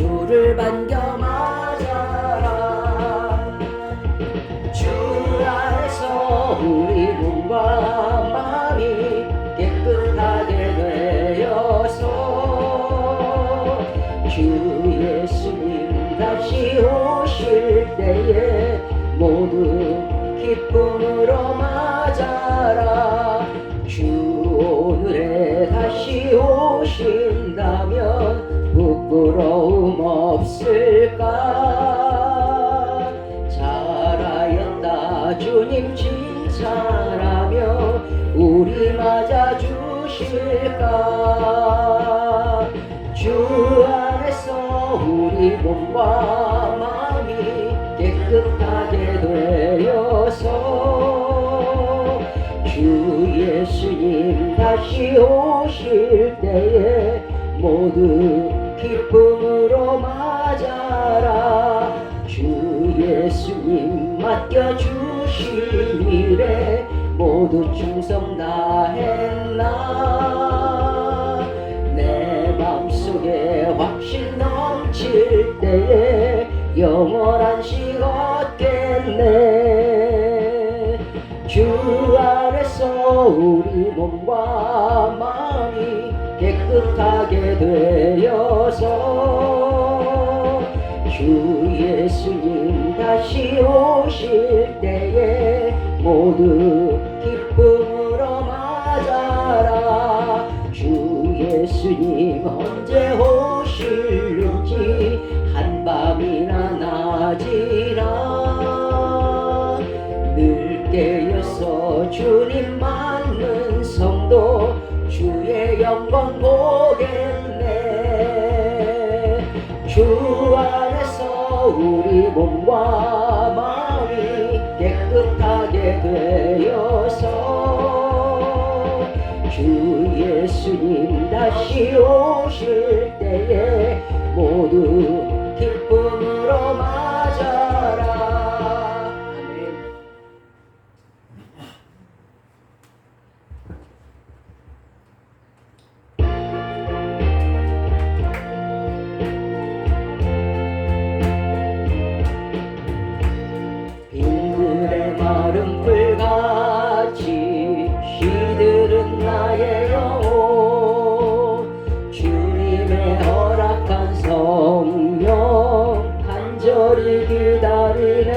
주를 반겨 맞아라. 주 안에서 우리 몸과 마음이 깨끗하게 되어서 주 예수님 다시 오실 때에 모두 기쁨으로 맞아라. 주 오늘에 다시 오신다면 부끄러움 없을까. 잘하였다 주님 칭찬하며 우리 맞아 주실까. 주 안에서 우리 몸과 마음이 깨끗하게 되어서 주 예수님 다시 오실 때에 모두 기쁨으로 맞아라. 주 예수님 맡겨주신 일에 모두 충성 다했나. 내 맘속에 확신 넘칠 때에 영원한 식 얻겠네. 주 안에서 우리 몸과 마음이 깨끗하게 되어서 주 예수님 다시 오실 때에 모두 기쁨으로 맞아라. 주 예수님 언제 오실는지 한밤이나 낮이나 늘 깨어서 주님 맞는 성도 주의 영광 보겠네. 주 안에서 우리 몸과 마음이 깨끗하게 되어서 주 예수님 다시 오실 때에 모두 기쁨으로 맞아라. 아멘. 빈들의 마른 풀같이 시들은 나의 영혼 주님의 허락한 성령 간절히 기다리네.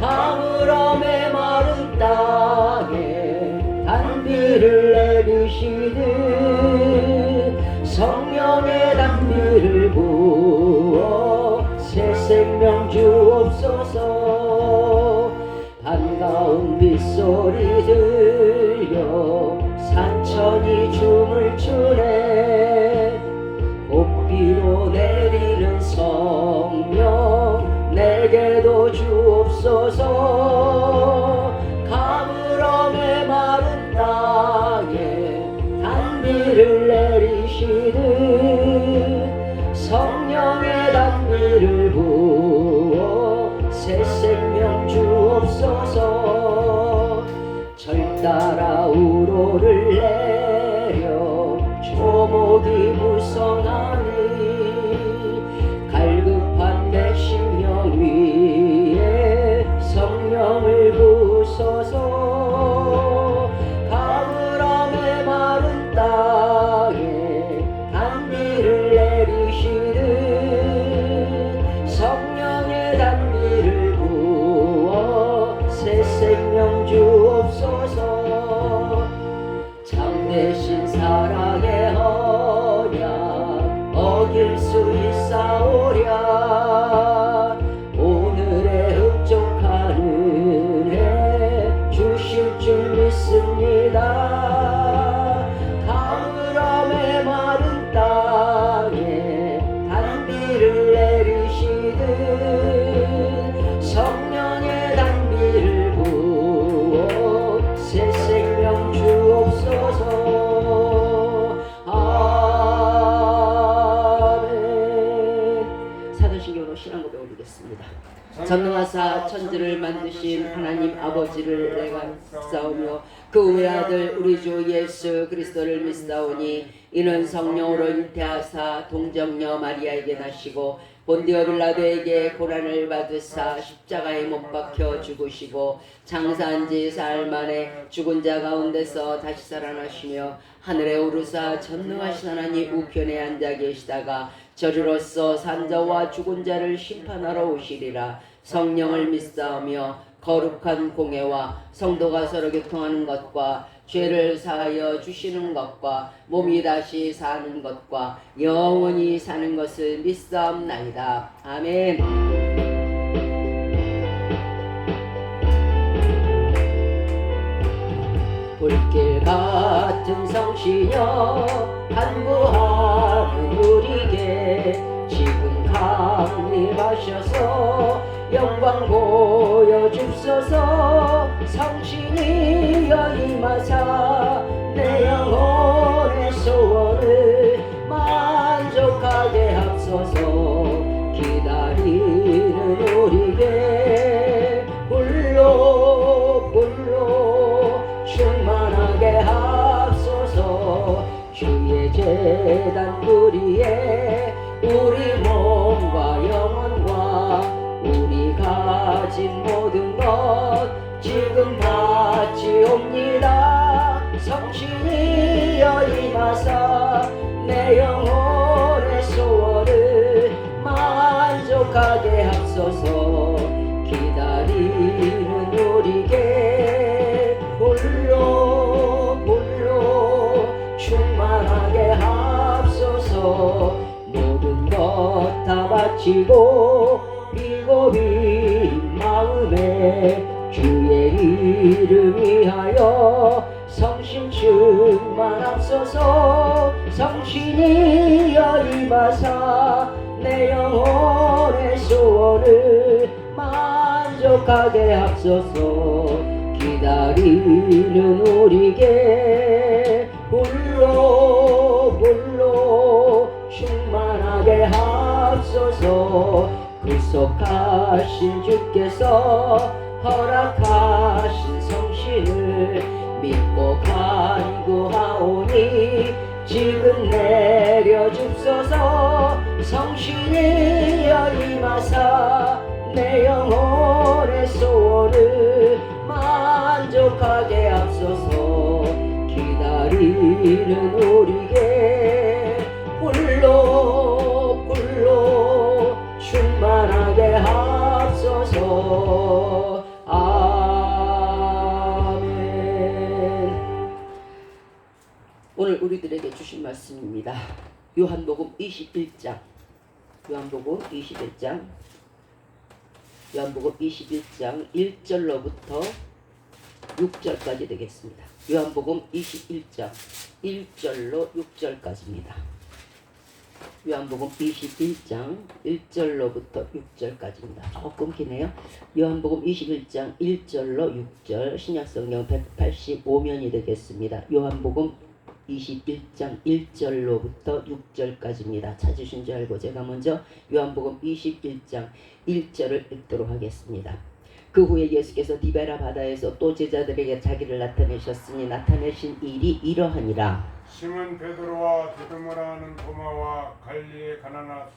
가물음의 마른 땅에 단비를 내리시듯 성령의 단비를 부어 새 생명 주옵소서. 반가운 빗소리 들려 산천이 춤을 추네. 곱비로 내리는 성령 내게도 주옵소서. 가물음의 마른 땅에 단비를 내리시듯 성령의 단비를 부어 새 생명 주옵소서. 절 따라 우로를 내려 조목이 무성하니 갈급한 내 심령 위에 성령을 부소서. 가물음의 마른 땅에 단비를 내리시듯 성령의 단비를 부어 새 생명 주옵소서. 참되신 사랑의 언약 어길 수 있사오랴. 오늘의 흡족한 은혜 주실 줄 믿습니다. 가물음의 마른 땅에 단비를 내리시듯 성령의 단비를 부어 새 생명 주옵소서. 아멘. 사도신경으로 신앙 고백 올리겠습니다. 전능하사 천지를 만드신 하나님 아버지를 내가 싸우며 그 외아들 우리 주 예수 그리스도를 믿사오니 이는 성령으로 잉태하사 동정녀 마리아에게 나시고 본디오 빌라도에게 고난을 받으사 십자가에 못 박혀 죽으시고 장사한 지 사흘 만에 죽은 자 가운데서 다시 살아나시며 하늘에 오르사 전능하신 하나님 우편에 앉아 계시다가 저리로서 산자와 죽은 자를 심판하러 오시리라. 성령을 믿사오며 거룩한 공회와 성도가 서로 교통하는 것과 죄를 사하여 주시는 것과 몸이 다시 사는 것과 영원히 사는 것을 믿사옵나이다. 아멘. 불길 같은 성신여 간구하는 우리에게 지금 강림하셔서 영광 보여주소서. 성신이여 임하사 내 영혼의 소원을 만족하게 하소서. 기다리는 우리에게 불러 충만하게 하소서. 주의 제단 뿌리에 우리 몸과 영혼과 우리 가진 모든 것 지금 바치옵니다. 성신이여 임하사 내 영혼의 소원을 만족하게 하소서. 기다리는 우리에게 불러 충만하게 하소서. 모든 것 다 바치고 비고비 마음에 주의 이름 위하여 성신 충만하소서. 성신이여 임하사 내 영혼의 소원을 만족하게 하소서. 기다리는 우리에게 불러 충만하게 하소서. 구속하신 주께서 허락하신 성신을 믿고 간구하오니 지금 내려줍소서. 성신이여 임하사 내 영혼의 소원을 만족하게 하소서. 기다리는 우리에게 불러 충만하게 하소서. 아멘. 오늘 우리들에게 주신 말씀입니다. 요한복음 21장 요한복음 21장 1절로부터 6절까지 되겠습니다. 요한복음 21장 1절로 6절까지입니다. 요한복음 21장 1절로부터 6절까지입니다. 조금 기네요. 요한복음 21장 1절로 6절 신약성경 185면이 되겠습니다. 요한복음 21장 1절로부터 6절까지입니다. 찾으신 줄 알고 제가 먼저 요한복음 21장 1절을 읽도록 하겠습니다. 그 후에 예수께서 디베라 바다에서 또 제자들에게 자기를 나타내셨으니 나타내신 일이 이러하니라. 시몬 베드로와 디두모라 하는 도마와 갈리의 가나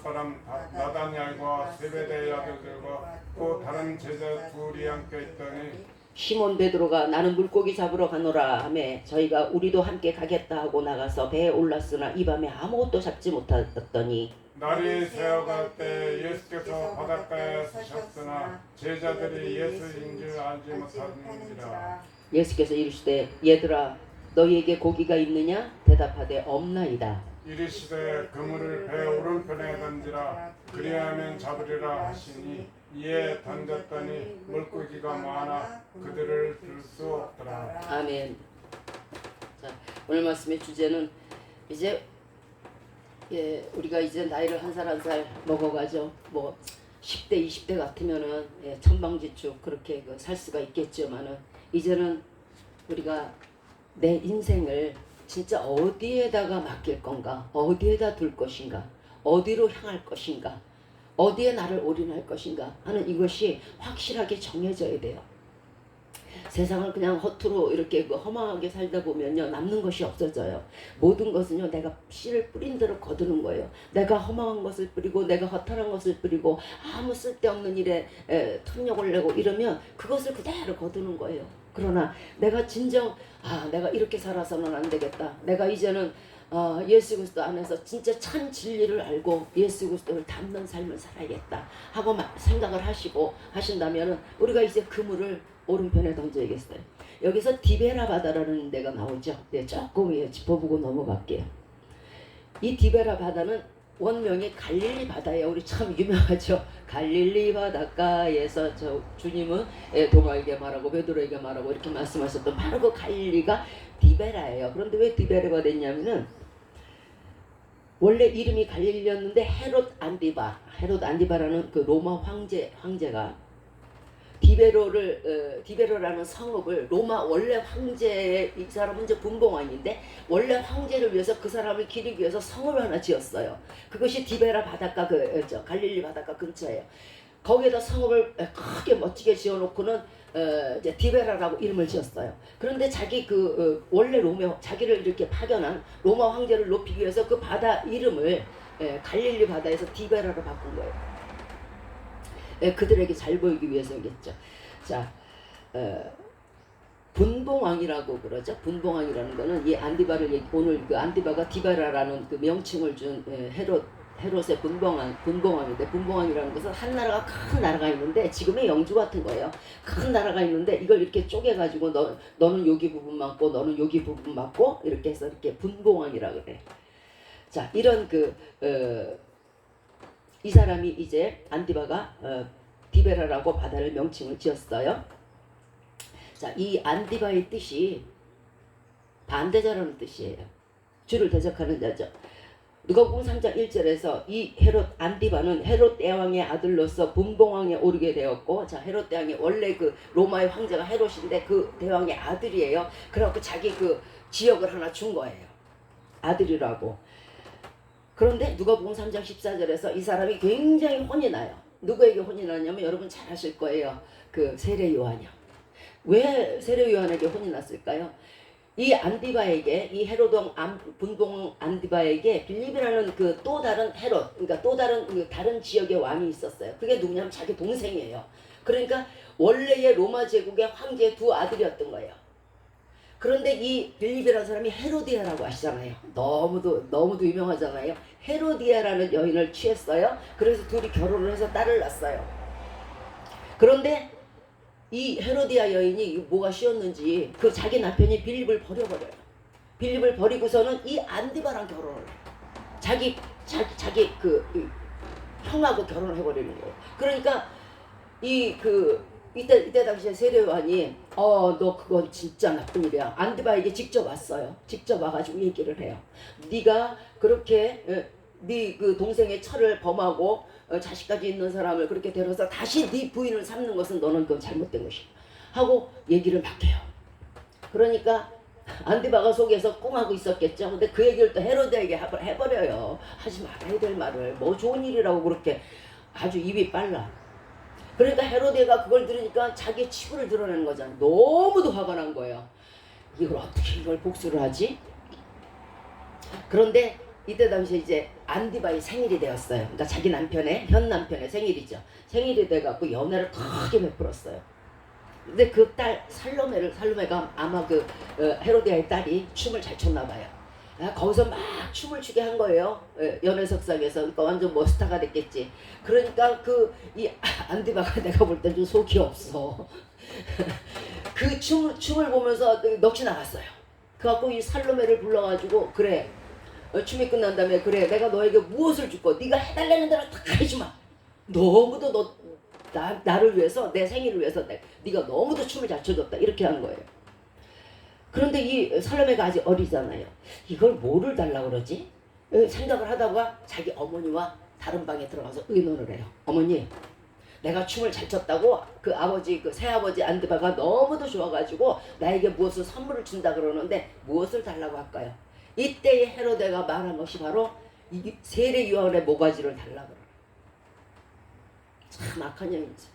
사람 나다니엘과 세베대의 아들들과 또 다른 제자 둘이 함께 있더니 시몬 베드로가 나는 물고기 잡으러 가노라 하매 저희가 우리도 함께 가겠다 하고 나가서 배에 올랐으나 이 밤에 아무것도 잡지 못하였더니 날이 새어갈 때 예수께서 바닷가에 서셨으나 제자들이 예수인 줄 알지 못하는지라. 예수께서 이르시되 얘들아 너희에게 고기가 있느냐? 대답하되 없나이다. 이르시되 그물을 배 오른편에 던지라 그리하면 잡으리라 하시니 이에 던졌더니 물고기가 많아 그들을 들 수 없더라. 아멘. 자, 오늘 말씀의 주제는 이제 우리가 이제 나이를 한 살 한 살 먹어가죠. 뭐 10대 20대 같으면은 천방지축 그렇게 살 수가 있겠지만은 이제는 우리가 내 인생을 진짜 어디에다가 맡길 건가, 어디에다 둘 것인가, 어디로 향할 것인가, 어디에 나를 올인할 것인가 하는 이것이 확실하게 정해져야 돼요. 세상을 그냥 허투루 이렇게 그 험하게 살다 보면요 남는 것이 없어져요. 모든 것은요 내가 씨를 뿌린 대로 거두는 거예요. 내가 험한 것을 뿌리고 내가 허탈한 것을 뿌리고 아무 쓸데없는 일에 탐욕을 내고 이러면 그것을 그대로 거두는 거예요. 그러나 내가 진정 내가 이렇게 살아서는 안 되겠다. 내가 이제는 예수 그리스도 안에서 진짜 참 진리를 알고 예수 그리스도를 닮는 삶을 살아야겠다 하고 생각을 하신다면 우리가 이제 그물을 오른편에 던져야겠어요. 여기서 디베라 바다라는 데가 나오죠. 네, 조금 짚어보고 넘어갈게요. 이 디베라 바다는 원명이 갈릴리 바다예요. 우리 참 유명하죠. 갈릴리 바닷가에서 주님은 동아에게 말하고 베드로에게 말하고 이렇게 말씀하셨던 바로 그 갈릴리가 디베라예요. 그런데 왜 디베라가 됐냐면은 원래 이름이 갈릴리였는데 헤롯 안디바라는 그 로마 황제가 디베로라는 성읍을 로마 원래 황제의 이 사람은 이제 분봉왕인데 원래 황제를 위해서 그 사람을 기리기 위해서 성읍을 하나 지었어요. 그것이 디베라 바닷가 갈릴리 바닷가 근처예요. 거기에다 성읍을 크게 멋지게 지어놓고는 이제 디베라라고 이름을 지었어요. 그런데 자기 원래 자기를 이렇게 파견한 로마 황제를 높이기 위해서 그 바다 이름을 갈릴리 바다에서 디베라로 바꾼 거예요. 그들에게 잘 보이기 위해서겠죠. 자, 분봉왕이라고 그러죠. 분봉왕이라는 거는 이 안디바를 오늘 그 안디바가 디베라라는 그 명칭을 준 헤롯의 분봉왕인데 분봉왕이라는 것은 한 나라가 큰 나라가 있는데 지금의 영주 같은 거예요. 큰 나라가 있는데 이걸 이렇게 쪼개가지고 너는 여기 부분 맞고 너는 여기 부분 맞고 이렇게 해서 이렇게 분봉왕이라고 그래. 자, 이런 이 사람이 이제 안디바가 디베라라고 바다를 명칭을 지었어요. 자, 이 안디바의 뜻이 반대자라는 뜻이에요. 주를 대적하는 자죠. 누가복음 3장 1절에서 이 헤롯 안디바는 헤롯 대왕의 아들로서 분봉왕에 오르게 되었고, 자, 헤롯 대왕이 원래 그 로마의 황제가 헤롯인데 그 대왕의 아들이에요. 그래갖고 자기 그 지역을 하나 준 거예요. 아들이라고. 그런데 누가복음 3장 14절에서 이 사람이 굉장히 혼이 나요. 누구에게 혼이 나냐면 여러분 잘 아실 거예요. 그 세례 요한이요. 왜 세례 요한에게 혼이 났을까요? 이 안디바에게 이 헤롯 분봉 안디바에게 빌립이라는 그 또 다른 헤롯, 그러니까 또 다른 지역의 왕이 있었어요. 그게 누구냐면 자기 동생이에요. 그러니까 원래의 로마 제국의 황제의 두 아들이었던 거예요. 그런데 이 빌립이라는 사람이 헤로디아라고 아시잖아요. 너무도 유명하잖아요. 헤로디아라는 여인을 취했어요. 그래서 둘이 결혼을 해서 딸을 낳았어요. 그런데 이 헤로디아 여인이 뭐가 쉬웠는지 그 자기 남편이 빌립을 버려버려요. 빌립을 버리고서는 이 안디바랑 결혼을 해요. 자기 그 형하고 결혼을 해버리는 거예요. 그러니까 이때 당시에 세례 요한이 너 그건 진짜 나쁜 일이야. 안디바에게 직접 왔어요. 직접 와가지고 얘기를 해요. 네가 그렇게 네 그 동생의 철을 범하고 자식까지 있는 사람을 그렇게 데려서 다시 네 부인을 삼는 것은 너는 그건 잘못된 것이야 하고 얘기를 막 해요. 그러니까 안디바가 속에서 꽁하고 있었겠죠. 근데 그 얘기를 또 헤로드에게 해버려요. 하지 말아야 될 말을. 뭐 좋은 일이라고 그렇게 아주 입이 빨라. 그러니까 헤로데가 그걸 들으니까 자기의 치부를 드러내는 거잖아. 너무도 화가 난 거예요. 이걸 어떻게 이걸 복수를 하지? 그런데 이때 당시에 이제 안디바의 생일이 되었어요. 그러니까 자기 현 남편의 생일이죠. 생일이 돼갖고 연애를 크게 베풀었어요. 근데 그 딸 살로메가 아마 그 헤로디아의 딸이 춤을 잘 췄나 봐요. 거기서 막 춤을 추게 한 거예요. 연회석상에서. 그러니까 완전 뭐 스타가 됐겠지. 그러니까 이 안디바가 내가 볼 땐 좀 속이 없어. 그 춤을 보면서 넋이 나갔어요. 그래갖고 이 살로메를 불러가지고 그래 춤이 끝난 다음에 그래 내가 너에게 무엇을 줄거 네가 해달라는 대로 다 해주마. 너무도 나를 위해서 내 생일을 위해서 네가 너무도 춤을 잘 춰줬다 이렇게 한 거예요. 그런데 이 살로메가 아직 어리잖아요. 이걸 뭐를 달라고 그러지? 생각을 하다가 자기 어머니와 다른 방에 들어가서 의논을 해요. 어머니, 내가 춤을 잘 췄다고 그 새아버지 안디바가 너무도 좋아가지고 나에게 무엇을 선물을 준다 그러는데 무엇을 달라고 할까요? 이때의 헤로데가 말한 것이 바로 이 세례 요한의 모가지를 달라고 그래요. 참 악한 년이지.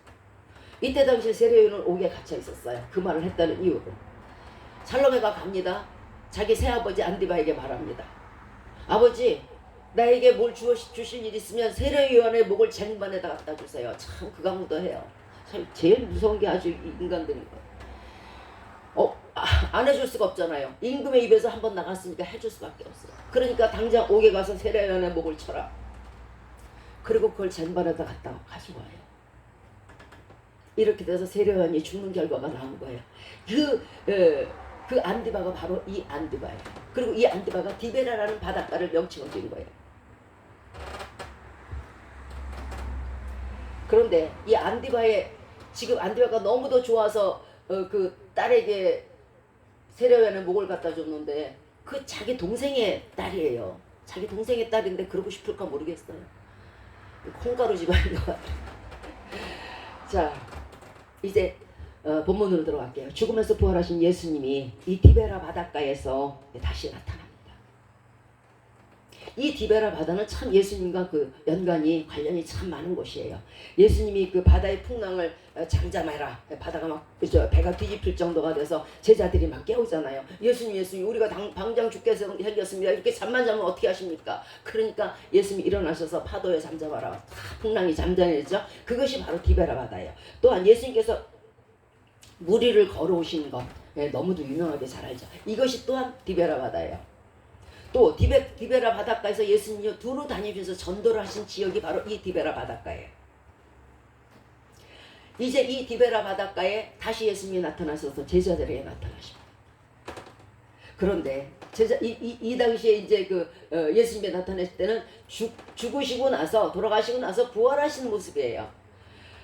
이때 당시 세례요한은 옥에 갇혀 있었어요. 그 말을 했다는 이유로. 살로메가 갑니다. 자기 새아버지 안디바에게 말합니다. 아버지, 나에게 뭘 주실 일 있으면 세례요한의 목을 쟁반에다 갖다 주세요. 참 극악무도해요. 참 제일 무서운 게 아주 인간들인 거예요. 안 해줄 수가 없잖아요. 임금의 입에서 한번 나갔으니까 해줄 수밖에 없어요. 그러니까 당장 옥에 가서 세례요한의 목을 쳐라. 그리고 그걸 쟁반에다 갖다 가지고 와요. 이렇게 돼서 세례요한이 죽는 결과가 나온 거예요. 그 안디바가 바로 이 안디바예요. 그리고 이 안디바가 디베라라는 바닷가를 명칭을 준 거예요. 그런데 이 안디바의 지금 안디바가 너무도 좋아서 그 딸에게 세례요한의 목을 갖다 줬는데 그 자기 동생의 딸이에요. 자기 동생의 딸인데 그러고 싶을까 모르겠어요. 콩가루 집안인 것 같아요. 자, 이제 본문으로 들어갈게요. 죽음에서 부활하신 예수님이 이 디베라 바닷가에서 다시 나타납니다. 이 디베라 바다는 참 예수님과 그 연관이 관련이 참 많은 곳이에요. 예수님이 그 바다의 풍랑을 잠잠해라. 바다가 막 배가 뒤집힐 정도가 돼서 제자들이 막 깨우잖아요. 예수님 우리가 당장 죽게 생겼습니다. 이렇게 잠만 자면 어떻게 하십니까? 그러니까 예수님이 일어나셔서 파도에 잠잠하라. 풍랑이 잠잠해져. 그것이 바로 디베라 바다예요. 또한 예수님께서 물 위를 걸어오신 것 너무도 유명하게 잘 알죠. 이것이 또한 디베라 바다예요. 또 디베라 바닷가에서 예수님이 두루 다니면서 전도를 하신 지역이 바로 이 디베라 바닷가예요. 이제 이 디베라 바닷가에 다시 예수님이 나타나셔서 제자들에게 나타나십니다. 그런데 이 당시에 이제 예수님이 나타났을 때는 죽으시고 나서 돌아가시고 나서 부활하신 모습이에요.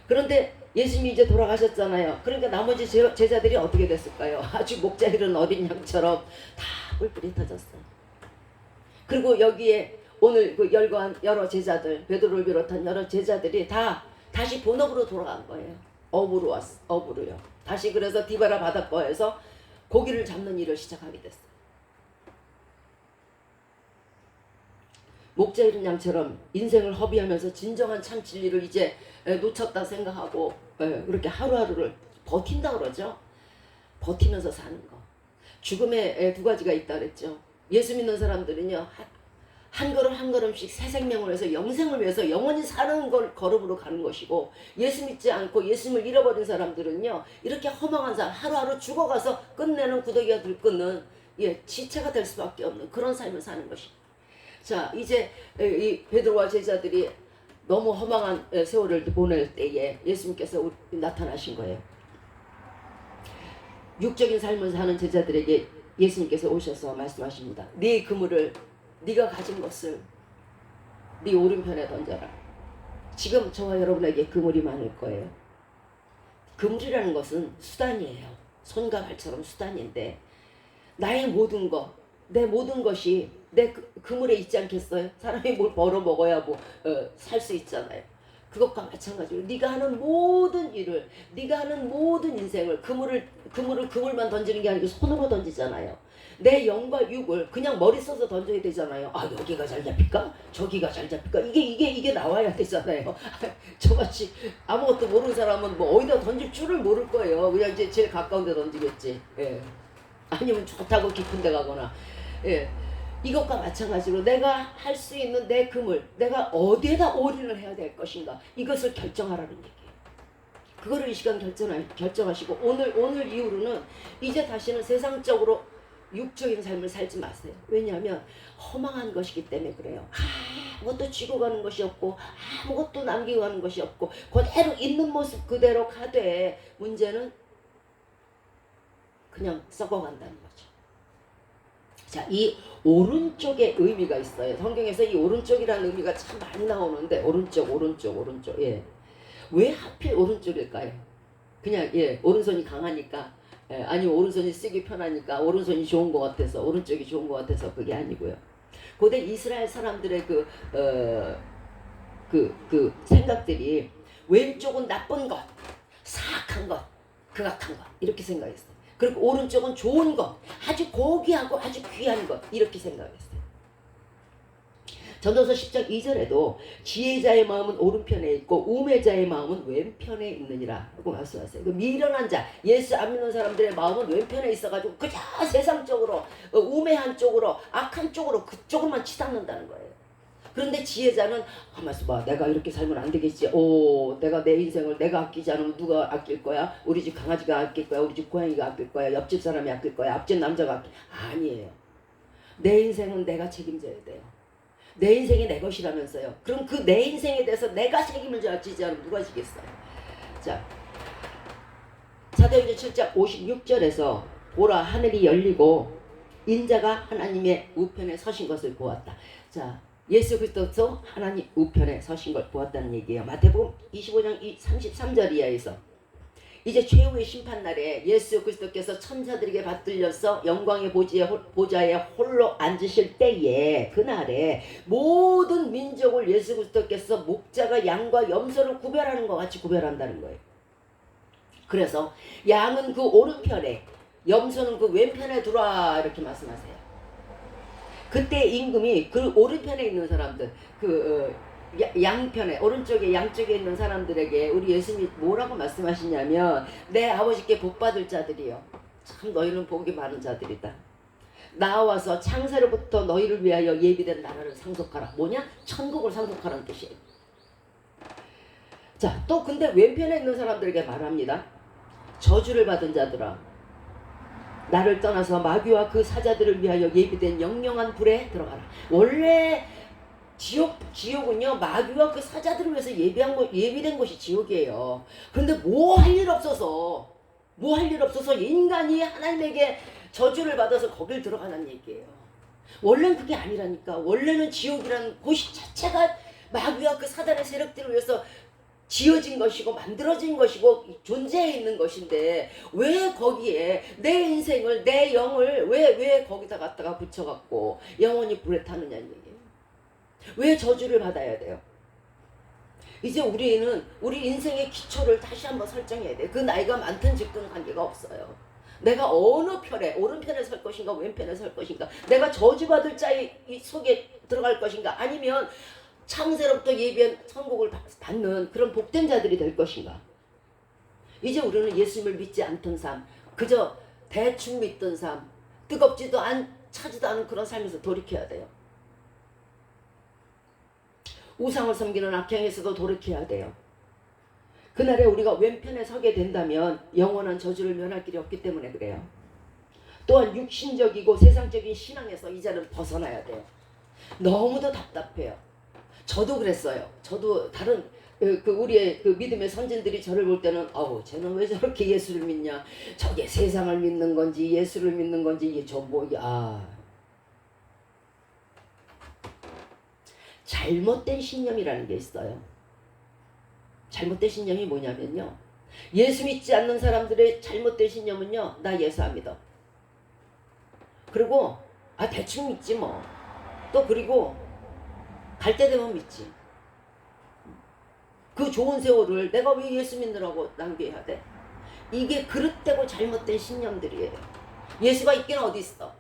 그런데 예수님이 이제 돌아가셨잖아요. 그러니까 나머지 제자들이 어떻게 됐을까요? 아주 목자 잃은 어린 양처럼 다 뿔뿔이 터졌어요. 그리고 여기에 오늘 그 열거한 여러 제자들, 베드로를 비롯한 여러 제자들이 다 다시 본업으로 돌아간 거예요. 업으로요. 다시 그래서 디베라 바닷가에서 고기를 잡는 일을 시작하게 됐어요. 목자 잃은 양처럼 인생을 허비하면서 진정한 참 진리를 이제 놓쳤다 생각하고 그렇게 하루하루를 버틴다 그러죠. 버티면서 사는 거. 죽음에 두 가지가 있다 그랬죠. 예수 믿는 사람들은요, 한 걸음 한 걸음씩 새 생명을 위해서 영생을 위해서 영원히 사는 걸 걸음으로 가는 것이고, 예수 믿지 않고 예수님을 잃어버린 사람들은요, 이렇게 허망한 삶, 하루하루 죽어가서 끝내는 구더기가 들끓는 지체가 될 수밖에 없는 그런 삶을 사는 것입니다. 자, 이제 이 베드로와 제자들이 너무 허망한 세월을 보낼 때에 예수님께서 나타나신 거예요. 육적인 삶을 사는 제자들에게 예수님께서 오셔서 말씀하십니다. 네 그물을, 네가 가진 것을 네 오른편에 던져라. 지금 저와 여러분에게 그물이 많을 거예요. 그물이라는 것은 수단이에요. 손과 발처럼 수단인데, 나의 모든 것, 내 모든 것이 내 그물에 있지 않겠어요? 사람이 뭘 벌어 먹어야 살 수 있잖아요. 그것과 마찬가지로 네가 하는 모든 일을, 네가 하는 모든 인생을 그물만 던지는 게 아니고 손으로 던지잖아요. 내 영과 육을 그냥 머리 써서 던져야 되잖아요. 아, 여기가 잘 잡힐까? 저기가 잘 잡힐까? 이게 나와야 되잖아요. 저같이 아무것도 모르는 사람은 어디다 던질 줄을 모를 거예요. 그냥 이제 제일 가까운 데 던지겠지. 예. 아니면 좋다고 깊은 데 가거나. 예. 이것과 마찬가지로 내가 할 수 있는 내 그물, 내가 어디에다 올인을 해야 될 것인가, 이것을 결정하라는 얘기예요. 그거를 이 시간 결정하시고 오늘 이후로는 이제 다시는 세상적으로 육적인 삶을 살지 마세요. 왜냐하면 허망한 것이기 때문에 그래요. 아무것도 쥐고 가는 것이 없고 아무것도 남기고 가는 것이 없고 그대로 있는 모습 그대로 가되, 문제는 그냥 썩어간다는 거죠. 자, 이 오른쪽에 의미가 있어요. 성경에서 이 오른쪽이라는 의미가 참 많이 나오는데, 오른쪽. 예. 왜 하필 오른쪽일까요? 그냥 오른손이 강하니까, 아니면 오른손이 쓰기 편하니까, 오른손이 좋은 것 같아서, 오른쪽이 좋은 것 같아서 그게 아니고요. 고대 이스라엘 사람들의 그 생각들이 왼쪽은 나쁜 것, 사악한 것, 극악한 것 이렇게 생각했어요. 그리고 오른쪽은 좋은 것, 아주 고귀하고 아주 귀한 것 이렇게 생각했어요. 전도서 10장 2절에도 지혜자의 마음은 오른편에 있고 우매자의 마음은 왼편에 있느니라 하고 말씀하세요. 그 미련한 자, 예수 안 믿는 사람들의 마음은 왼편에 있어가지고 그저 세상적으로 우매한 쪽으로 악한 쪽으로 그쪽으로만 치닫는다는 거예요. 그런데 지혜자는 가만있어 봐. 내가 이렇게 살면 안 되겠지. 내가 내 인생을 내가 아끼지 않으면 누가 아낄 거야? 우리 집 강아지가 아낄 거야? 우리 집 고양이가 아낄 거야? 옆집 사람이 아낄 거야? 앞집 남자가 아니에요. 내 인생은 내가 책임져야 돼요. 내 인생이 내 것이라면서요. 그럼 그 내 인생에 대해서 내가 책임을 져야지 않으면 누가 지겠어요? 자, 사도행전 7장 56절에서 보라 하늘이 열리고 인자가 하나님의 우편에 서신 것을 보았다. 자, 예수 그리스도께서 하나님 우편에 서신 걸 보았다는 얘기예요. 마태복음 25장 33절 이하에서 이제 최후의 심판날에 예수 그리스도께서 천사들에게 받들려서 영광의 보좌에 홀로 앉으실 때에 그날에 모든 민족을 예수 그리스도께서 목자가 양과 염소를 구별하는 것 같이 구별한다는 거예요. 그래서 양은 그 오른편에 염소는 그 왼편에 두라 이렇게 말씀하세요. 그때 임금이 그 오른편에 있는 사람들 양편에 오른쪽에 양쪽에 있는 사람들에게 우리 예수님이 뭐라고 말씀하시냐면 내 아버지께 복받을 자들이요 참 너희는 복이 많은 자들이다. 나와서 창세로부터 너희를 위하여 예비된 나라를 상속하라. 뭐냐? 천국을 상속하라는 뜻이에요. 자, 또 근데 왼편에 있는 사람들에게 말합니다. 저주를 받은 자들아 나를 떠나서 마귀와 그 사자들을 위하여 예비된 영영한 불에 들어가라. 원래 지옥은요 마귀와 그 사자들을 위해서 예비된 것이 지옥이에요. 그런데 뭐 할 일 없어서 인간이 하나님에게 저주를 받아서 거길 들어가는 얘기예요. 원래는 그게 아니라니까. 원래는 지옥이라는 곳이 자체가 마귀와 그 사단의 세력들을 위해서 지어진 것이고 만들어진 것이고 존재해 있는 것인데 왜 거기에 내 인생을 내 영을 왜 거기다 갖다가 붙여갖고 영원히 불에 타느냐는 얘기예요. 왜 저주를 받아야 돼요? 이제 우리는 우리 인생의 기초를 다시 한번 설정해야 돼. 그 나이가 많든 적든 관계가 없어요. 내가 어느 편에 오른편에 설 것인가 왼편에 설 것인가 내가 저주받을 자의 속에 들어갈 것인가 아니면 창세로부터 예비한 천국을 받는 그런 복된 자들이 될 것인가. 이제 우리는 예수님을 믿지 않던 삶 그저 대충 믿던 삶 뜨겁지도 차지도 않은 그런 삶에서 돌이켜야 돼요. 우상을 섬기는 악행에서도 돌이켜야 돼요. 그날에 우리가 왼편에 서게 된다면 영원한 저주를 면할 길이 없기 때문에 그래요. 또한 육신적이고 세상적인 신앙에서 이제는 벗어나야 돼요. 너무도 답답해요. 저도 그랬어요. 저도 다른 우리의 그 믿음의 선진들이 저를 볼 때는 쟤는 왜 저렇게 예수를 믿냐. 저게 세상을 믿는 건지 예수를 믿는 건지 이게 잘못된 신념이라는 게 있어요. 잘못된 신념이 뭐냐면요. 예수 믿지 않는 사람들의 잘못된 신념은요. 나 예수 안 믿어. 그리고 대충 믿지 뭐. 또 그리고 갈 때 되면 믿지. 그 좋은 세월을 내가 왜 예수 믿느라고 낭비해야 돼? 이게 그릇되고 잘못된 신념들이에요. 예수가 있긴 어디 있어.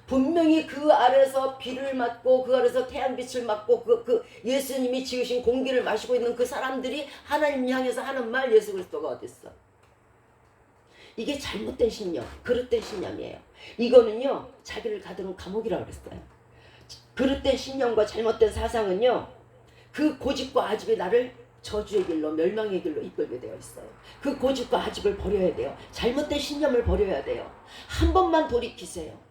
분명히 그 아래서 비를 맞고 그 아래서 태양빛을 맞고 그 예수님이 지으신 공기를 마시고 있는 그 사람들이 하나님 향해서 하는 말 예수 그리스도가 어디 있어. 이게 잘못된 신념, 그릇된 신념이에요. 이거는요 자기를 가두는 감옥이라고 그랬어요. 그릇된 신념과 잘못된 사상은요 그 고집과 아집이 나를 저주의 길로 멸망의 길로 이끌게 되어 있어요. 그 고집과 아집을 버려야 돼요. 잘못된 신념을 버려야 돼요. 한 번만 돌이키세요.